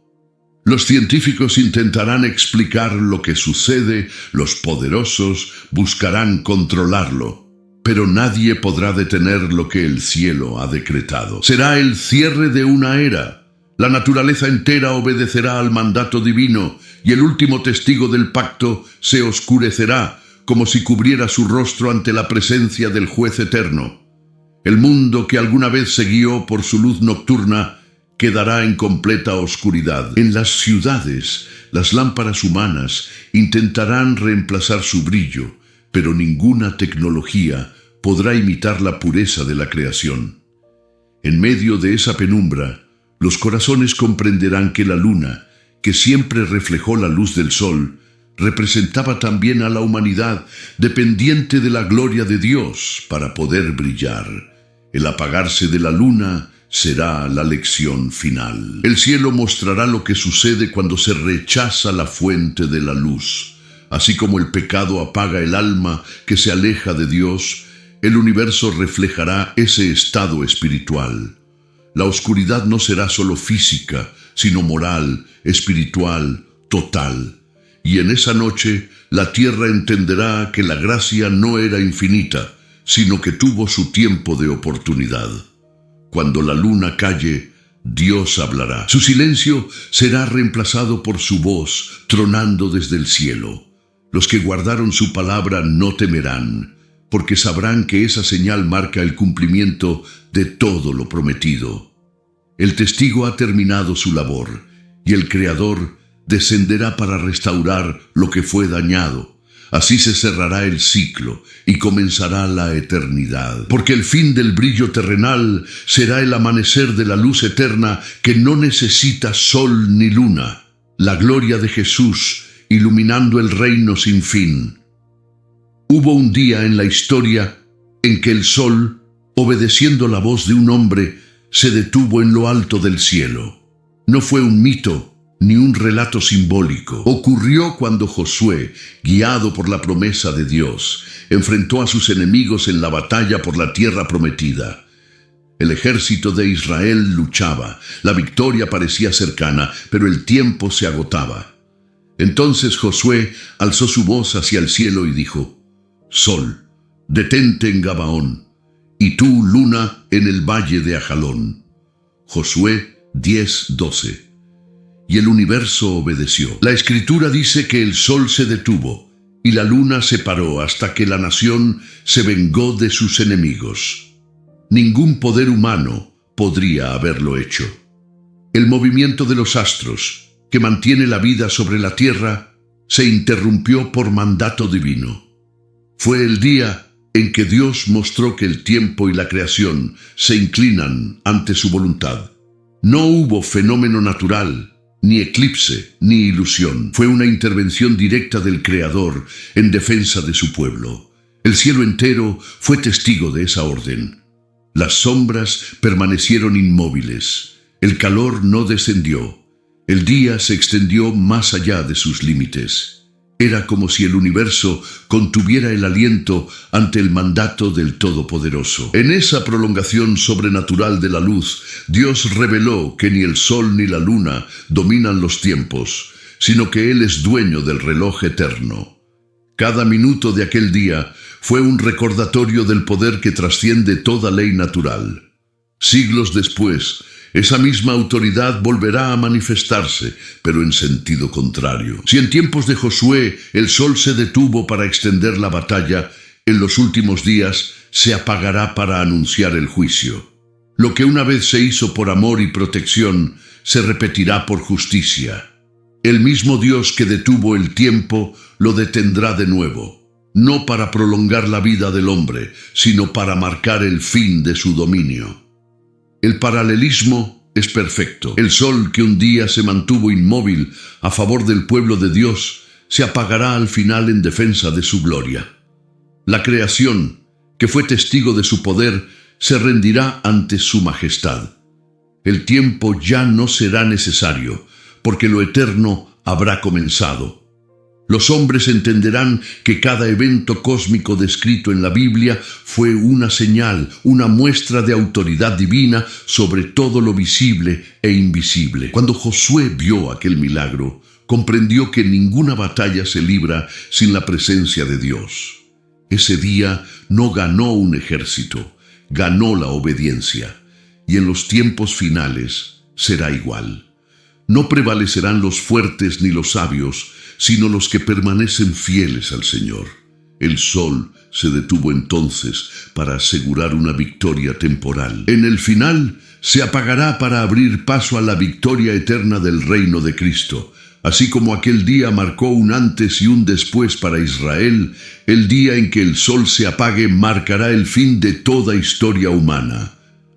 Los científicos intentarán explicar lo que sucede, los poderosos buscarán controlarlo, pero nadie podrá detener lo que el cielo ha decretado. Será el cierre de una era. La naturaleza entera obedecerá al mandato divino y el último testigo del pacto se oscurecerá como si cubriera su rostro ante la presencia del juez eterno. El mundo que alguna vez se guió por su luz nocturna quedará en completa oscuridad. En las ciudades, las lámparas humanas intentarán reemplazar su brillo, pero ninguna tecnología podrá imitar la pureza de la creación. En medio de esa penumbra, los corazones comprenderán que la luna, que siempre reflejó la luz del sol, representaba también a la humanidad dependiente de la gloria de Dios para poder brillar. El apagarse de la luna será la lección final. El cielo mostrará lo que sucede cuando se rechaza la fuente de la luz. Así como el pecado apaga el alma que se aleja de Dios, el universo reflejará ese estado espiritual. La oscuridad no será solo física, sino moral, espiritual, total. Y en esa noche, la tierra entenderá que la gracia no era infinita, sino que tuvo su tiempo de oportunidad. Cuando la luna calle, Dios hablará. Su silencio será reemplazado por su voz, tronando desde el cielo. Los que guardaron su palabra no temerán, porque sabrán que esa señal marca el cumplimiento de todo lo prometido. El testigo ha terminado su labor, y el Creador descenderá para restaurar lo que fue dañado. Así se cerrará el ciclo y comenzará la eternidad. Porque el fin del brillo terrenal será el amanecer de la luz eterna que no necesita sol ni luna. La gloria de Jesús iluminando el reino sin fin. Hubo un día en la historia en que el sol, obedeciendo la voz de un hombre, se detuvo en lo alto del cielo. No fue un mito ni un relato simbólico. Ocurrió cuando Josué, guiado por la promesa de Dios, enfrentó a sus enemigos en la batalla por la tierra prometida. El ejército de Israel luchaba, la victoria parecía cercana, pero el tiempo se agotaba. Entonces Josué alzó su voz hacia el cielo y dijo: Sol, detente en Gabaón, y tú, luna, en el valle de Ajalón. Josué 10:12. Y el universo obedeció. La Escritura dice que el sol se detuvo y la luna se paró hasta que la nación se vengó de sus enemigos. Ningún poder humano podría haberlo hecho. El movimiento de los astros, que mantiene la vida sobre la tierra, se interrumpió por mandato divino. Fue el día en que Dios mostró que el tiempo y la creación se inclinan ante su voluntad. No hubo fenómeno natural, ni eclipse, ni ilusión. Fue una intervención directa del Creador en defensa de su pueblo. El cielo entero fue testigo de esa orden. Las sombras permanecieron inmóviles. El calor no descendió. El día se extendió más allá de sus límites. Era como si el universo contuviera el aliento ante el mandato del Todopoderoso. En esa prolongación sobrenatural de la luz, Dios reveló que ni el sol ni la luna dominan los tiempos, sino que Él es dueño del reloj eterno. Cada minuto de aquel día fue un recordatorio del poder que trasciende toda ley natural. Siglos después, esa misma autoridad volverá a manifestarse, pero en sentido contrario. Si en tiempos de Josué el sol se detuvo para extender la batalla, en los últimos días se apagará para anunciar el juicio. Lo que una vez se hizo por amor y protección, se repetirá por justicia. El mismo Dios que detuvo el tiempo, lo detendrá de nuevo, no para prolongar la vida del hombre, sino para marcar el fin de su dominio. El paralelismo es perfecto. El sol que un día se mantuvo inmóvil a favor del pueblo de Dios, se apagará al final en defensa de su gloria. La creación, que fue testigo de su poder, se rendirá ante su majestad. El tiempo ya no será necesario, porque lo eterno habrá comenzado. Los hombres entenderán que cada evento cósmico descrito en la Biblia fue una señal, una muestra de autoridad divina sobre todo lo visible e invisible. Cuando Josué vio aquel milagro, comprendió que ninguna batalla se libra sin la presencia de Dios. Ese día no ganó un ejército, ganó la obediencia, y en los tiempos finales será igual. No prevalecerán los fuertes ni los sabios, sino los que permanecen fieles al Señor. El sol se detuvo entonces para asegurar una victoria temporal. En el final se apagará para abrir paso a la victoria eterna del reino de Cristo. Así como aquel día marcó un antes y un después para Israel, el día en que el sol se apague marcará el fin de toda historia humana.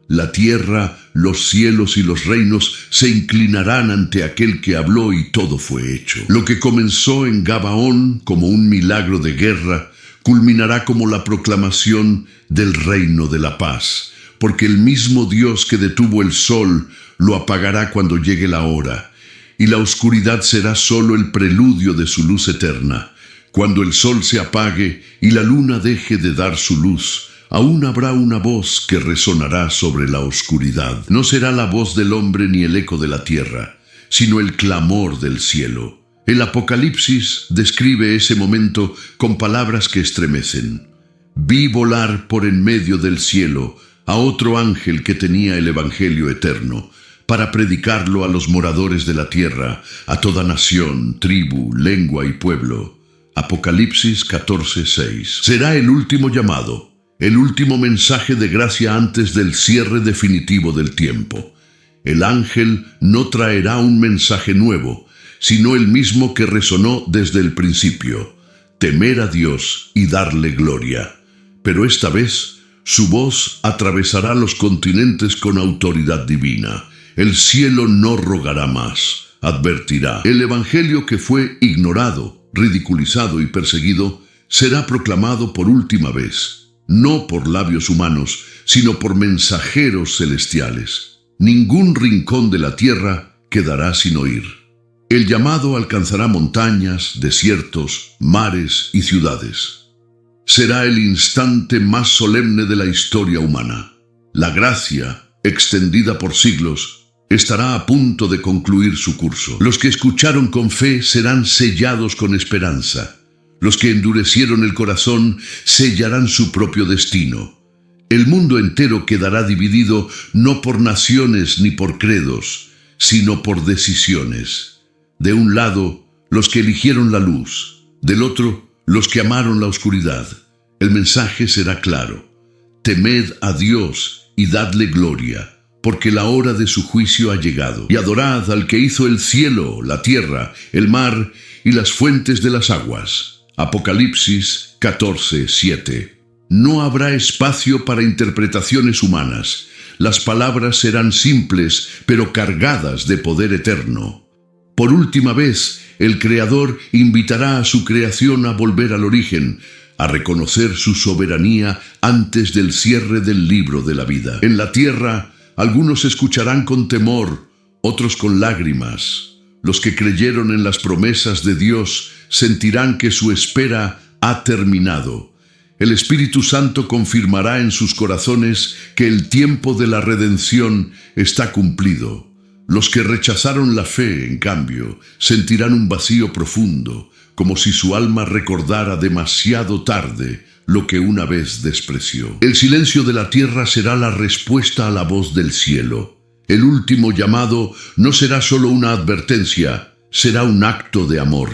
La tierra, los cielos y los reinos se inclinarán ante aquel que habló y todo fue hecho. Lo que comenzó en Gabaón como un milagro de guerra, culminará como la proclamación del reino de la paz, porque el mismo Dios que detuvo el sol lo apagará cuando llegue la hora, y la oscuridad será solo el preludio de su luz eterna. Cuando el sol se apague y la luna deje de dar su luz, aún habrá una voz que resonará sobre la oscuridad. No será la voz del hombre ni el eco de la tierra, sino el clamor del cielo. El Apocalipsis describe ese momento con palabras que estremecen. Vi volar por en medio del cielo a otro ángel que tenía el Evangelio eterno, para predicarlo a los moradores de la tierra, a toda nación, tribu, lengua y pueblo. Apocalipsis 14:6. Será el último llamado, el último mensaje de gracia antes del cierre definitivo del tiempo. El ángel no traerá un mensaje nuevo, sino el mismo que resonó desde el principio: temer a Dios y darle gloria. Pero esta vez, su voz atravesará los continentes con autoridad divina. El cielo no rogará más, advertirá. El evangelio que fue ignorado, ridiculizado y perseguido, será proclamado por última vez, no por labios humanos, sino por mensajeros celestiales. Ningún rincón de la tierra quedará sin oír. El llamado alcanzará montañas, desiertos, mares y ciudades. Será el instante más solemne de la historia humana. La gracia, extendida por siglos, estará a punto de concluir su curso. Los que escucharon con fe serán sellados con esperanza. Los que endurecieron el corazón sellarán su propio destino. El mundo entero quedará dividido no por naciones ni por credos, sino por decisiones. De un lado, los que eligieron la luz; del otro, los que amaron la oscuridad. El mensaje será claro: temed a Dios y dadle gloria, porque la hora de su juicio ha llegado. Y adorad al que hizo el cielo, la tierra, el mar y las fuentes de las aguas. Apocalipsis 14:7. No habrá espacio para interpretaciones humanas. Las palabras serán simples, pero cargadas de poder eterno. Por última vez, el Creador invitará a su creación a volver al origen, a reconocer su soberanía antes del cierre del libro de la vida. En la tierra, algunos escucharán con temor, otros con lágrimas. Los que creyeron en las promesas de Dios sentirán que su espera ha terminado. El Espíritu Santo confirmará en sus corazones que el tiempo de la redención está cumplido. Los que rechazaron la fe, en cambio, sentirán un vacío profundo, como si su alma recordara demasiado tarde lo que una vez despreció. El silencio de la tierra será la respuesta a la voz del cielo. El último llamado no será solo una advertencia, será un acto de amor.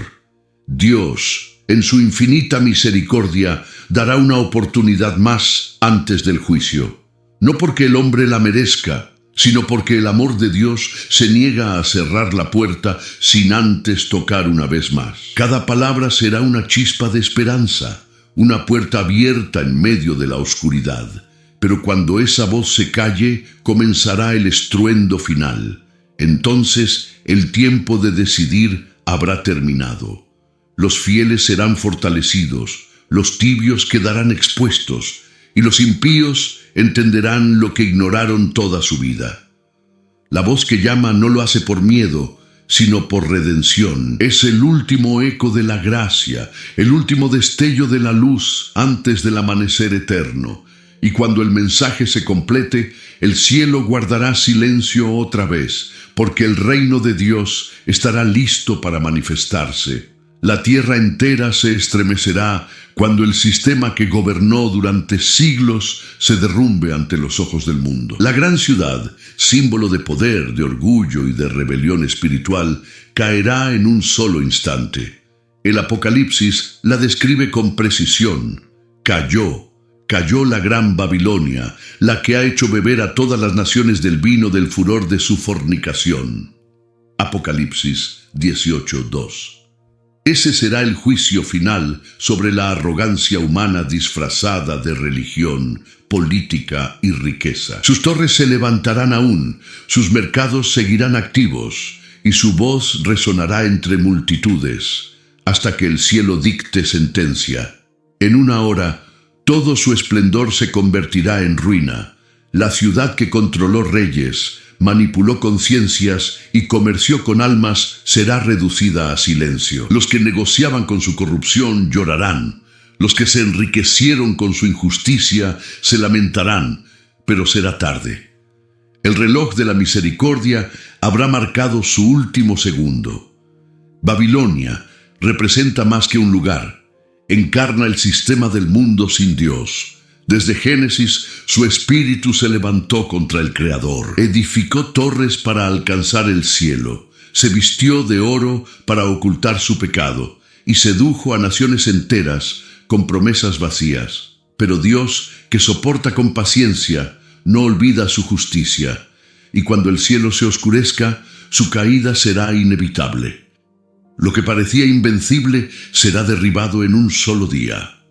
Dios, en su infinita misericordia, dará una oportunidad más antes del juicio. No porque el hombre la merezca, sino porque el amor de Dios se niega a cerrar la puerta sin antes tocar una vez más. Cada palabra será una chispa de esperanza, una puerta abierta en medio de la oscuridad. Pero cuando esa voz se calle, comenzará el estruendo final. Entonces el tiempo de decidir habrá terminado. Los fieles serán fortalecidos, los tibios quedarán expuestos, y los impíos entenderán lo que ignoraron toda su vida. La voz que llama no lo hace por miedo, sino por redención. Es el último eco de la gracia, el último destello de la luz antes del amanecer eterno. Y cuando el mensaje se complete, el cielo guardará silencio otra vez, porque el reino de Dios estará listo para manifestarse. La tierra entera se estremecerá cuando el sistema que gobernó durante siglos se derrumbe ante los ojos del mundo. La gran ciudad, símbolo de poder, de orgullo y de rebelión espiritual, caerá en un solo instante. El Apocalipsis la describe con precisión. Cayó la gran Babilonia, la que ha hecho beber a todas las naciones del vino del furor de su fornicación. Apocalipsis 18:2. Ese será el juicio final sobre la arrogancia humana disfrazada de religión, política y riqueza. Sus torres se levantarán aún, sus mercados seguirán activos, y su voz resonará entre multitudes, hasta que el cielo dicte sentencia. En una hora, todo su esplendor se convertirá en ruina. La ciudad que controló reyes, manipuló conciencias y comerció con almas será reducida a silencio. Los que negociaban con su corrupción llorarán. Los que se enriquecieron con su injusticia se lamentarán, pero será tarde. El reloj de la misericordia habrá marcado su último segundo. Babilonia representa más que un lugar. Encarna el sistema del mundo sin Dios. Desde Génesis, su espíritu se levantó contra el Creador. Edificó torres para alcanzar el cielo. Se vistió de oro para ocultar su pecado y sedujo a naciones enteras con promesas vacías. Pero Dios, que soporta con paciencia, no olvida su justicia. Y cuando el cielo se oscurezca, su caída será inevitable. Lo que parecía invencible será derribado en un solo día.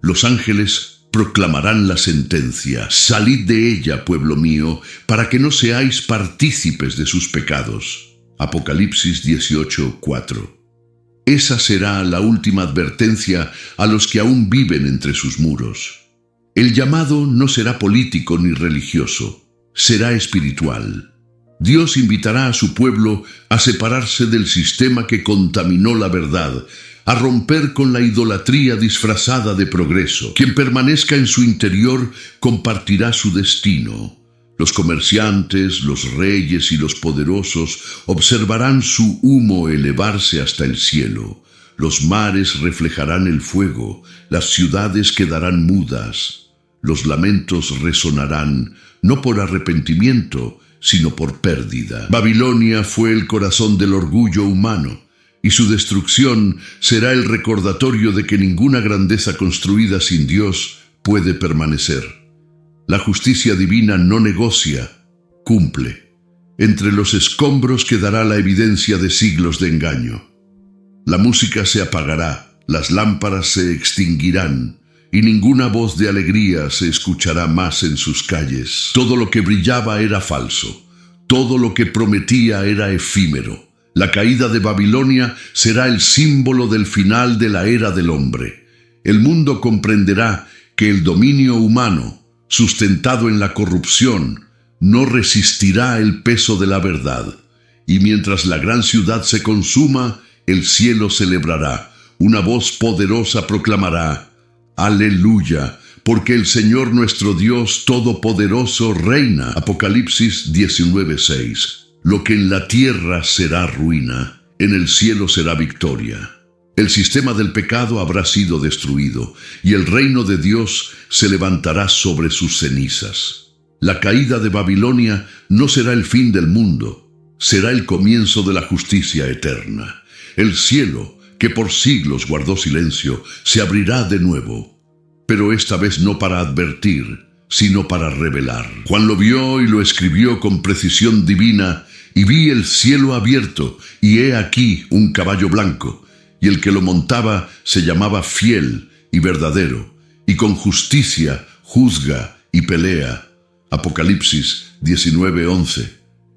Los ángeles proclamarán la sentencia. Salid de ella, pueblo mío, para que no seáis partícipes de sus pecados. Apocalipsis 18:4. Esa será la última advertencia a los que aún viven entre sus muros. El llamado no será político ni religioso, será espiritual. Dios invitará a su pueblo a separarse del sistema que contaminó la verdad, a romper con la idolatría disfrazada de progreso. Quien permanezca en su interior compartirá su destino. Los comerciantes, los reyes y los poderosos observarán su humo elevarse hasta el cielo. Los mares reflejarán el fuego, las ciudades quedarán mudas. Los lamentos resonarán, no por arrepentimiento, sino por pérdida. Babilonia fue el corazón del orgullo humano, y su destrucción será el recordatorio de que ninguna grandeza construida sin Dios puede permanecer. La justicia divina no negocia, cumple. Entre los escombros quedará la evidencia de siglos de engaño. La música se apagará, las lámparas se extinguirán, y ninguna voz de alegría se escuchará más en sus calles. Todo lo que brillaba era falso, todo lo que prometía era efímero. La caída de Babilonia será el símbolo del final de la era del hombre. El mundo comprenderá que el dominio humano, sustentado en la corrupción, no resistirá el peso de la verdad. Y mientras la gran ciudad se consuma, el cielo celebrará. Una voz poderosa proclamará: ¡Aleluya! Porque el Señor nuestro Dios Todopoderoso reina. Apocalipsis 19:6. Lo que en la tierra será ruina, en el cielo será victoria. El sistema del pecado habrá sido destruido, y el reino de Dios se levantará sobre sus cenizas. La caída de Babilonia no será el fin del mundo, será el comienzo de la justicia eterna. El cielo, que por siglos guardó silencio, se abrirá de nuevo, pero esta vez no para advertir, sino para revelar. Juan lo vio y lo escribió con precisión divina, y vi el cielo abierto, y he aquí un caballo blanco, y el que lo montaba se llamaba Fiel y Verdadero, y con justicia juzga y pelea. Apocalipsis 19:11.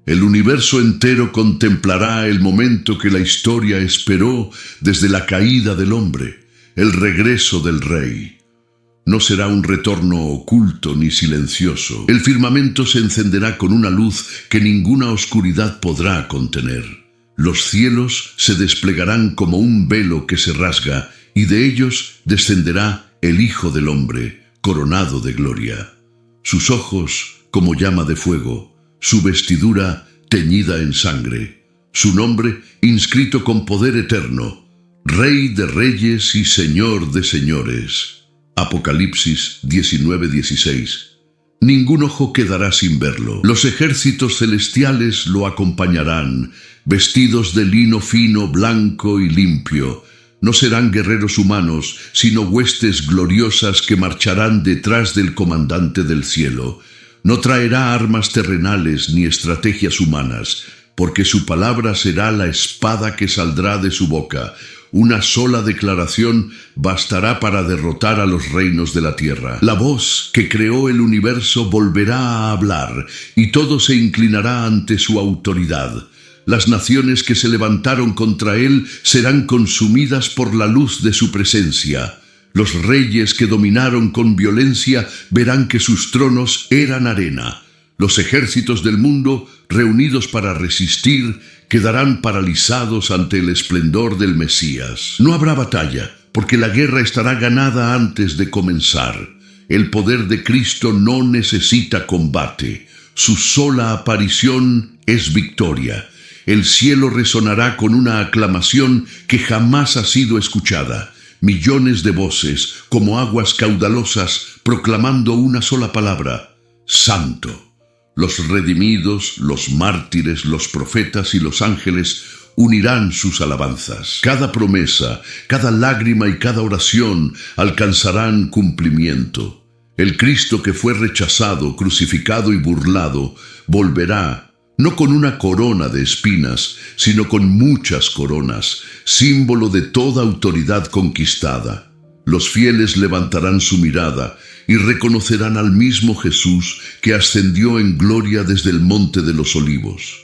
El universo entero contemplará el momento que la historia esperó desde la caída del hombre, el regreso del Rey. No será un retorno oculto ni silencioso. El firmamento se encenderá con una luz que ninguna oscuridad podrá contener. Los cielos se desplegarán como un velo que se rasga, y de ellos descenderá el Hijo del Hombre, coronado de gloria. Sus ojos como llama de fuego, su vestidura teñida en sangre, su nombre inscrito con poder eterno, Rey de reyes y Señor de señores. Apocalipsis 19:16. Ningún ojo quedará sin verlo. Los ejércitos celestiales lo acompañarán, vestidos de lino fino, blanco y limpio. No serán guerreros humanos, sino huestes gloriosas que marcharán detrás del comandante del cielo. No traerá armas terrenales ni estrategias humanas, porque su palabra será la espada que saldrá de su boca. Una sola declaración bastará para derrotar a los reinos de la tierra. La voz que creó el universo volverá a hablar, y todo se inclinará ante su autoridad. Las naciones que se levantaron contra él serán consumidas por la luz de su presencia. Los reyes que dominaron con violencia verán que sus tronos eran arena. Los ejércitos del mundo, reunidos para resistir, quedarán paralizados ante el esplendor del Mesías. No habrá batalla, porque la guerra estará ganada antes de comenzar. El poder de Cristo no necesita combate. Su sola aparición es victoria. El cielo resonará con una aclamación que jamás ha sido escuchada. Millones de voces, como aguas caudalosas, proclamando una sola palabra: Santo. Los redimidos, los mártires, los profetas y los ángeles unirán sus alabanzas. Cada promesa, cada lágrima y cada oración alcanzarán cumplimiento. El Cristo que fue rechazado, crucificado y burlado, volverá, no con una corona de espinas, sino con muchas coronas, símbolo de toda autoridad conquistada. Los fieles levantarán su mirada y reconocerán al mismo Jesús que ascendió en gloria desde el monte de los olivos.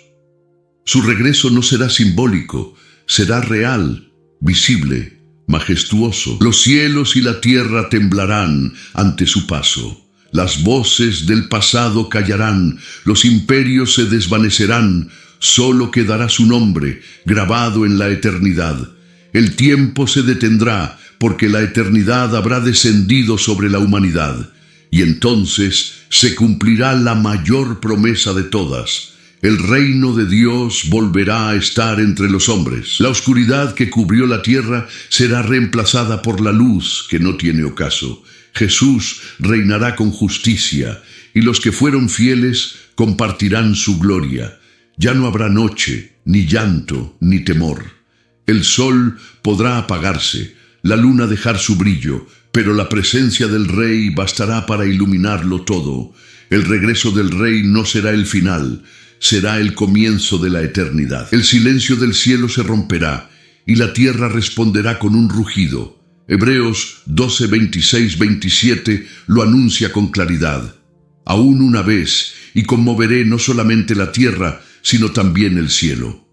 Su regreso no será simbólico, será real, visible, majestuoso. Los cielos y la tierra temblarán ante su paso. Las voces del pasado callarán, los imperios se desvanecerán, solo quedará su nombre grabado en la eternidad. El tiempo se detendrá, porque la eternidad habrá descendido sobre la humanidad, y entonces se cumplirá la mayor promesa de todas. El reino de Dios volverá a estar entre los hombres. La oscuridad que cubrió la tierra será reemplazada por la luz que no tiene ocaso. Jesús reinará con justicia, y los que fueron fieles compartirán su gloria. Ya no habrá noche, ni llanto, ni temor. El sol podrá apagarse, la luna dejar su brillo, pero la presencia del Rey bastará para iluminarlo todo. El regreso del Rey no será el final, será el comienzo de la eternidad. El silencio del cielo se romperá, y la tierra responderá con un rugido. Hebreos 12, 26, 27 lo anuncia con claridad. Aún una vez, y conmoveré no solamente la tierra, sino también el cielo.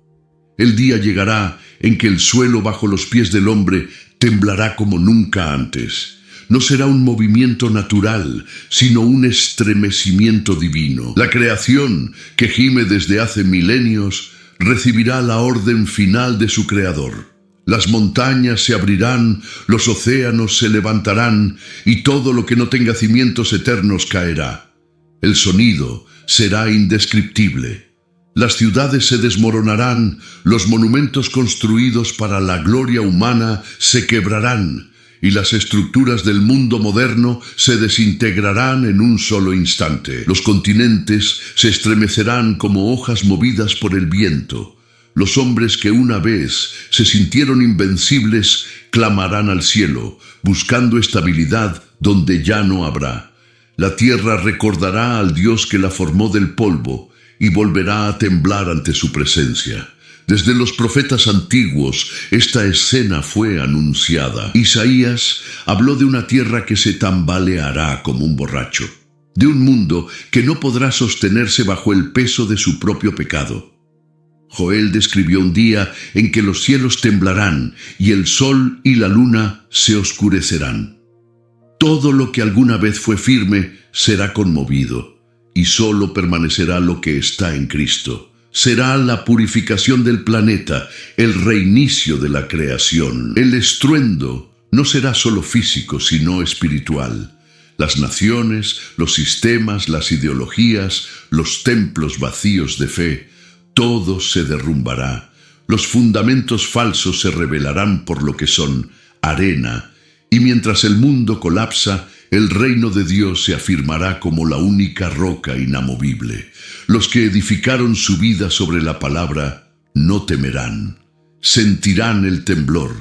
El día llegará en que el suelo bajo los pies del hombre temblará como nunca antes. No será un movimiento natural, sino un estremecimiento divino. La creación, que gime desde hace milenios, recibirá la orden final de su Creador. Las montañas se abrirán, los océanos se levantarán, y todo lo que no tenga cimientos eternos caerá. El sonido será indescriptible. Las ciudades se desmoronarán, los monumentos construidos para la gloria humana se quebrarán, y las estructuras del mundo moderno se desintegrarán en un solo instante. Los continentes se estremecerán como hojas movidas por el viento. Los hombres que una vez se sintieron invencibles clamarán al cielo, buscando estabilidad donde ya no habrá. La tierra recordará al Dios que la formó del polvo y volverá a temblar ante su presencia. Desde los profetas antiguos, esta escena fue anunciada. Isaías habló de una tierra que se tambaleará como un borracho, de un mundo que no podrá sostenerse bajo el peso de su propio pecado. Joel describió un día en que los cielos temblarán y el sol y la luna se oscurecerán. Todo lo que alguna vez fue firme será conmovido, y solo permanecerá lo que está en Cristo. Será la purificación del planeta, el reinicio de la creación. El estruendo no será solo físico, sino espiritual. Las naciones, los sistemas, las ideologías, los templos vacíos de fe, todo se derrumbará. Los fundamentos falsos se revelarán por lo que son, arena, y mientras el mundo colapsa, el reino de Dios se afirmará como la única roca inamovible. Los que edificaron su vida sobre la palabra no temerán. Sentirán el temblor,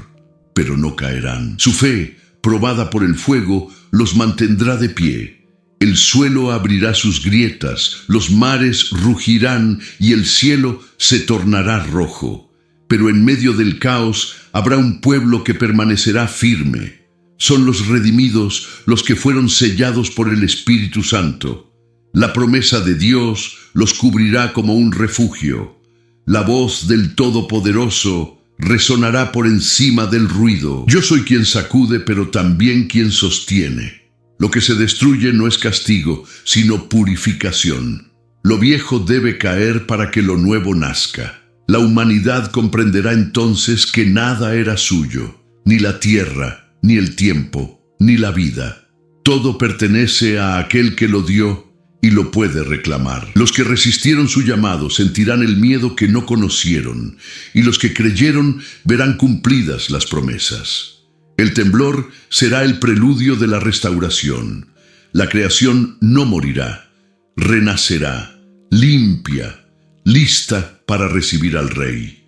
pero no caerán. Su fe, probada por el fuego, los mantendrá de pie. El suelo abrirá sus grietas, los mares rugirán y el cielo se tornará rojo. Pero en medio del caos habrá un pueblo que permanecerá firme. Son los redimidos los que fueron sellados por el Espíritu Santo. La promesa de Dios los cubrirá como un refugio. La voz del Todopoderoso resonará por encima del ruido. Yo soy quien sacude, pero también quien sostiene. Lo que se destruye no es castigo, sino purificación. Lo viejo debe caer para que lo nuevo nazca. La humanidad comprenderá entonces que nada era suyo, ni la tierra, ni el tiempo, ni la vida. Todo pertenece a aquel que lo dio y lo puede reclamar. Los que resistieron su llamado sentirán el miedo que no conocieron, y los que creyeron verán cumplidas las promesas. El temblor será el preludio de la restauración. La creación no morirá, renacerá, limpia, lista para recibir al Rey.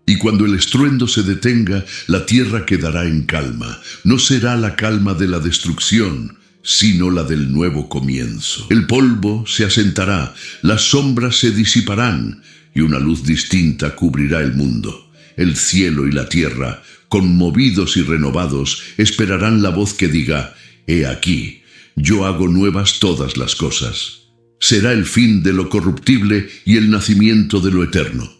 Y cuando el estruendo se detenga, la tierra quedará en calma. No será la calma de la destrucción, sino la del nuevo comienzo. El polvo se asentará, las sombras se disiparán, y una luz distinta cubrirá el mundo. El cielo y la tierra, conmovidos y renovados, esperarán la voz que diga: «He aquí, yo hago nuevas todas las cosas». Será el fin de lo corruptible y el nacimiento de lo eterno.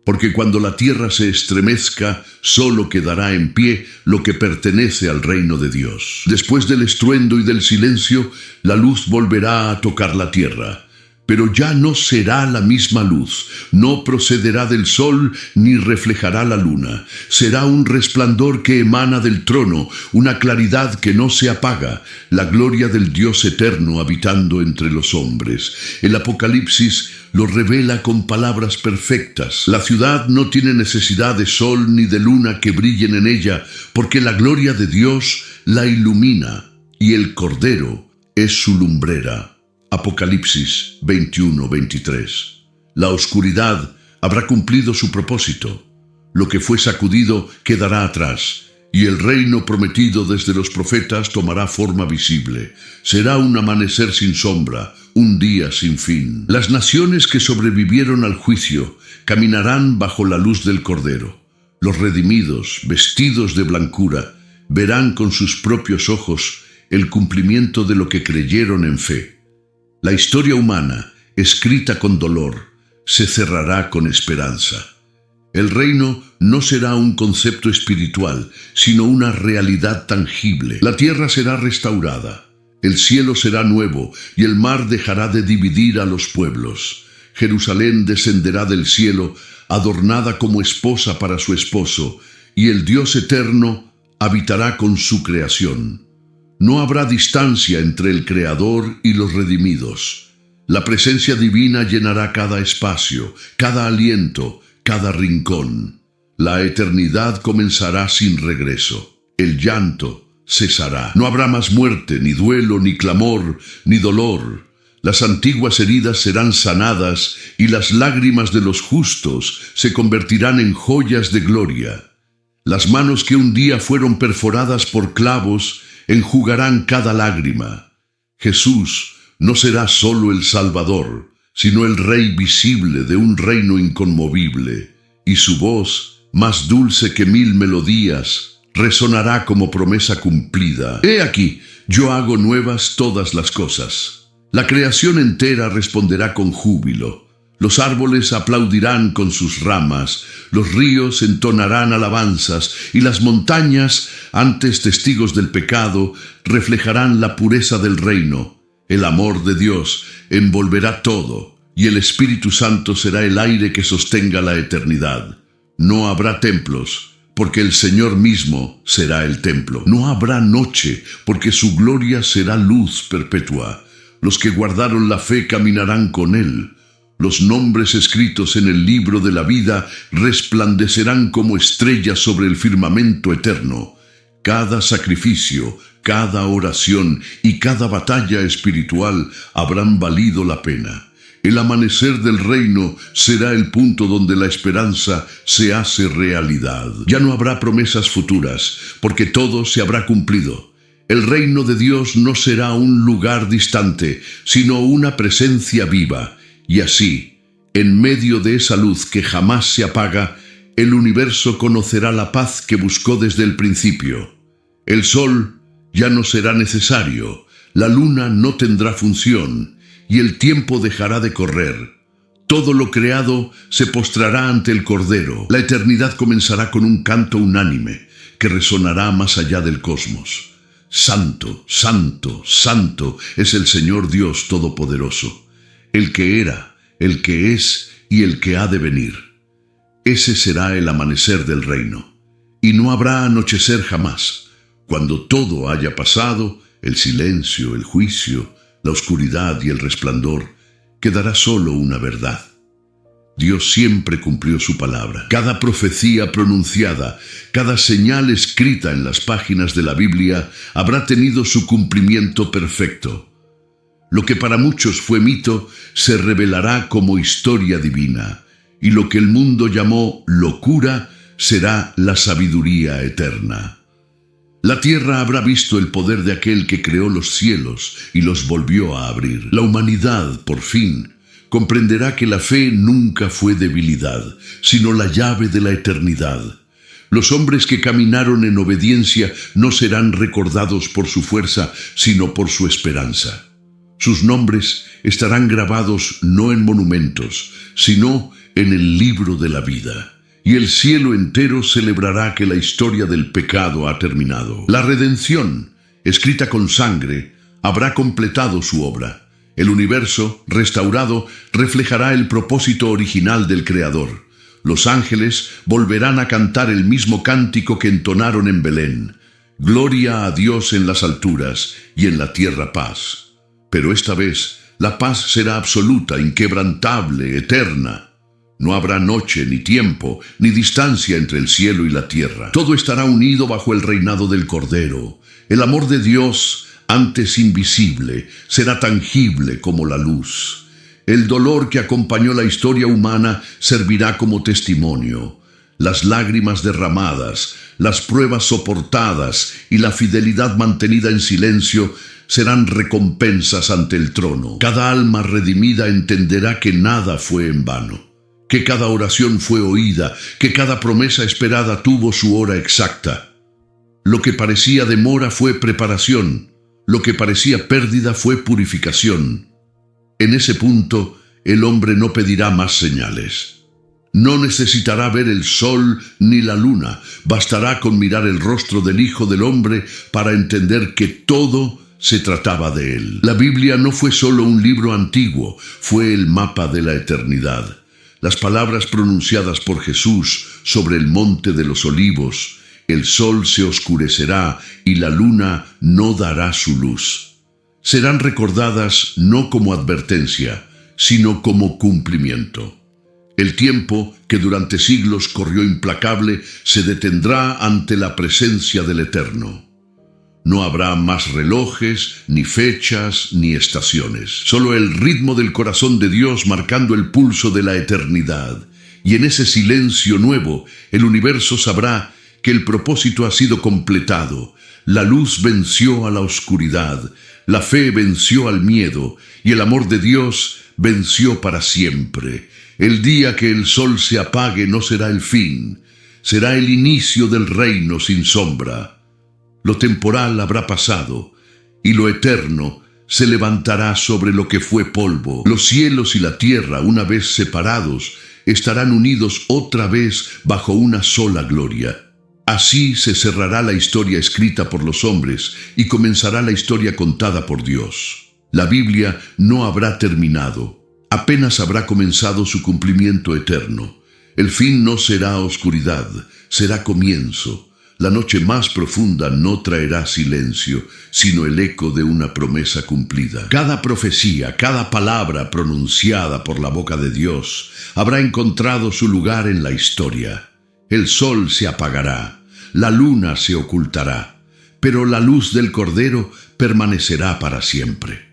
Porque cuando la tierra se estremezca, solo quedará en pie lo que pertenece al reino de Dios. Después del estruendo y del silencio, la luz volverá a tocar la tierra. Pero ya no será la misma luz, no procederá del sol ni reflejará la luna. Será un resplandor que emana del trono, una claridad que no se apaga, la gloria del Dios eterno habitando entre los hombres. El Apocalipsis lo revela con palabras perfectas. La ciudad no tiene necesidad de sol ni de luna que brillen en ella, porque la gloria de Dios la ilumina, y el Cordero es su lumbrera. Apocalipsis 21-23. La oscuridad habrá cumplido su propósito. Lo que fue sacudido quedará atrás, y el reino prometido desde los profetas tomará forma visible. Será un amanecer sin sombra, un día sin fin. Las naciones que sobrevivieron al juicio caminarán bajo la luz del Cordero. Los redimidos, vestidos de blancura, verán con sus propios ojos el cumplimiento de lo que creyeron en fe. La historia humana, escrita con dolor, se cerrará con esperanza. El reino no será un concepto espiritual, sino una realidad tangible. La tierra será restaurada, el cielo será nuevo y el mar dejará de dividir a los pueblos. Jerusalén descenderá del cielo, adornada como esposa para su esposo, y el Dios eterno habitará con su creación. No habrá distancia entre el Creador y los redimidos. La presencia divina llenará cada espacio, cada aliento, cada rincón. La eternidad comenzará sin regreso. El llanto cesará. No habrá más muerte, ni duelo, ni clamor, ni dolor. Las antiguas heridas serán sanadas y las lágrimas de los justos se convertirán en joyas de gloria. Las manos que un día fueron perforadas por clavos enjugarán cada lágrima. Jesús no será solo el Salvador, sino el Rey visible de un reino inconmovible, y su voz, más dulce que 1000 melodías, resonará como promesa cumplida. He aquí, yo hago nuevas todas las cosas. La creación entera responderá con júbilo. Los árboles aplaudirán con sus ramas, los ríos entonarán alabanzas, y las montañas, antes testigos del pecado, reflejarán la pureza del reino. El amor de Dios envolverá todo, y el Espíritu Santo será el aire que sostenga la eternidad. No habrá templos, porque el Señor mismo será el templo. No habrá noche, porque su gloria será luz perpetua. Los que guardaron la fe caminarán con Él. Los nombres escritos en el libro de la vida resplandecerán como estrellas sobre el firmamento eterno. Cada sacrificio, cada oración y cada batalla espiritual habrán valido la pena. El amanecer del reino será el punto donde la esperanza se hace realidad. Ya no habrá promesas futuras, porque todo se habrá cumplido. El reino de Dios no será un lugar distante, sino una presencia viva. Y así, en medio de esa luz que jamás se apaga, el universo conocerá la paz que buscó desde el principio. El sol ya no será necesario, la luna no tendrá función, y el tiempo dejará de correr. Todo lo creado se postrará ante el Cordero. La eternidad comenzará con un canto unánime que resonará más allá del cosmos. Santo, santo, santo es el Señor Dios Todopoderoso, el que era, el que es y el que ha de venir. Ese será el amanecer del reino, y no habrá anochecer jamás. Cuando todo haya pasado, el silencio, el juicio, la oscuridad y el resplandor, quedará solo una verdad. Dios siempre cumplió su palabra. Cada profecía pronunciada, cada señal escrita en las páginas de la Biblia habrá tenido su cumplimiento perfecto. Lo que para muchos fue mito se revelará como historia divina, y lo que el mundo llamó locura será la sabiduría eterna. La tierra habrá visto el poder de aquel que creó los cielos y los volvió a abrir. La humanidad, por fin, comprenderá que la fe nunca fue debilidad, sino la llave de la eternidad. Los hombres que caminaron en obediencia no serán recordados por su fuerza, sino por su esperanza. Sus nombres estarán grabados no en monumentos, sino en el libro de la vida. Y el cielo entero celebrará que la historia del pecado ha terminado. La redención, escrita con sangre, habrá completado su obra. El universo, restaurado, reflejará el propósito original del Creador. Los ángeles volverán a cantar el mismo cántico que entonaron en Belén. Gloria a Dios en las alturas y en la tierra paz. Pero esta vez la paz será absoluta, inquebrantable, eterna. No habrá noche, ni tiempo, ni distancia entre el cielo y la tierra. Todo estará unido bajo el reinado del Cordero. El amor de Dios, antes invisible, será tangible como la luz. El dolor que acompañó la historia humana servirá como testimonio. Las lágrimas derramadas, las pruebas soportadas y la fidelidad mantenida en silencio serán recompensas ante el trono. Cada alma redimida entenderá que nada fue en vano, que cada oración fue oída, que cada promesa esperada tuvo su hora exacta. Lo que parecía demora fue preparación, lo que parecía pérdida fue purificación. En ese punto, el hombre no pedirá más señales. No necesitará ver el sol ni la luna, bastará con mirar el rostro del Hijo del Hombre para entender que todo se trataba de él. La Biblia no fue solo un libro antiguo, fue el mapa de la eternidad. Las palabras pronunciadas por Jesús sobre el monte de los olivos: el sol se oscurecerá y la luna no dará su luz, serán recordadas no como advertencia, sino como cumplimiento. El tiempo, que durante siglos corrió implacable, se detendrá ante la presencia del Eterno. No habrá más relojes, ni fechas, ni estaciones. Solo el ritmo del corazón de Dios marcando el pulso de la eternidad. Y en ese silencio nuevo, el universo sabrá que el propósito ha sido completado. La luz venció a la oscuridad, la fe venció al miedo, y el amor de Dios venció para siempre. El día que el sol se apague no será el fin, será el inicio del reino sin sombra. Lo temporal habrá pasado, y lo eterno se levantará sobre lo que fue polvo. Los cielos y la tierra, una vez separados, estarán unidos otra vez bajo una sola gloria. Así se cerrará la historia escrita por los hombres y comenzará la historia contada por Dios. La Biblia no habrá terminado, apenas habrá comenzado su cumplimiento eterno. El fin no será oscuridad, será comienzo. La noche más profunda no traerá silencio, sino el eco de una promesa cumplida. Cada profecía, cada palabra pronunciada por la boca de Dios habrá encontrado su lugar en la historia. El sol se apagará, la luna se ocultará, pero la luz del Cordero permanecerá para siempre.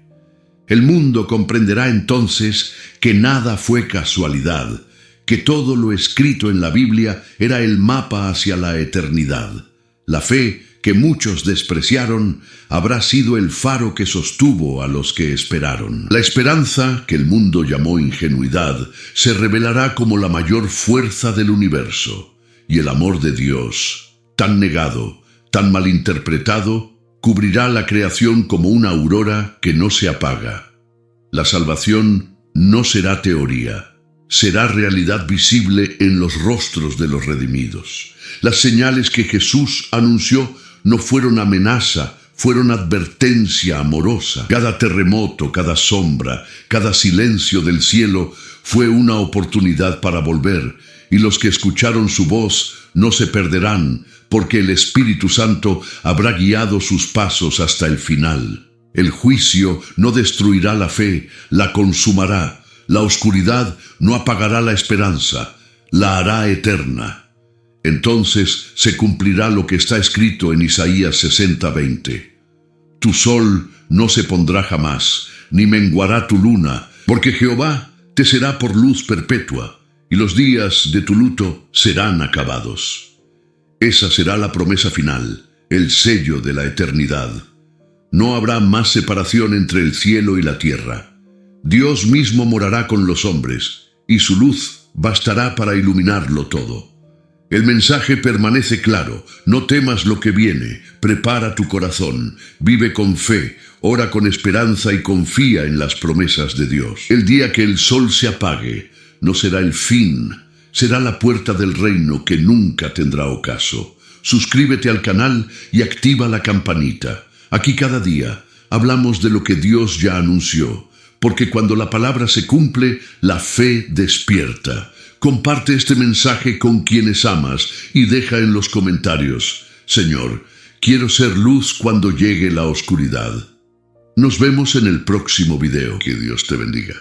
El mundo comprenderá entonces que nada fue casualidad, que todo lo escrito en la Biblia era el mapa hacia la eternidad. La fe, que muchos despreciaron, habrá sido el faro que sostuvo a los que esperaron. La esperanza, que el mundo llamó ingenuidad, se revelará como la mayor fuerza del universo. Y el amor de Dios, tan negado, tan malinterpretado, cubrirá la creación como una aurora que no se apaga. La salvación no será teoría. Será realidad visible en los rostros de los redimidos. Las señales que Jesús anunció no fueron amenaza, fueron advertencia amorosa. Cada terremoto, cada sombra, cada silencio del cielo fue una oportunidad para volver, y los que escucharon su voz no se perderán, porque el Espíritu Santo habrá guiado sus pasos hasta el final. El juicio no destruirá la fe, la consumará. La oscuridad no apagará la esperanza, la hará eterna. Entonces se cumplirá lo que está escrito en Isaías 60:20. Tu sol no se pondrá jamás, ni menguará tu luna, porque Jehová te será por luz perpetua, y los días de tu luto serán acabados. Esa será la promesa final, el sello de la eternidad. No habrá más separación entre el cielo y la tierra. Dios mismo morará con los hombres, y su luz bastará para iluminarlo todo. El mensaje permanece claro: no temas lo que viene, prepara tu corazón, vive con fe, ora con esperanza y confía en las promesas de Dios. El día que el sol se apague, no será el fin, será la puerta del reino que nunca tendrá ocaso. Suscríbete al canal y activa la campanita. Aquí cada día hablamos de lo que Dios ya anunció, porque cuando la palabra se cumple, la fe despierta. Comparte este mensaje con quienes amas y deja en los comentarios: Señor, quiero ser luz cuando llegue la oscuridad. Nos vemos en el próximo video. Que Dios te bendiga.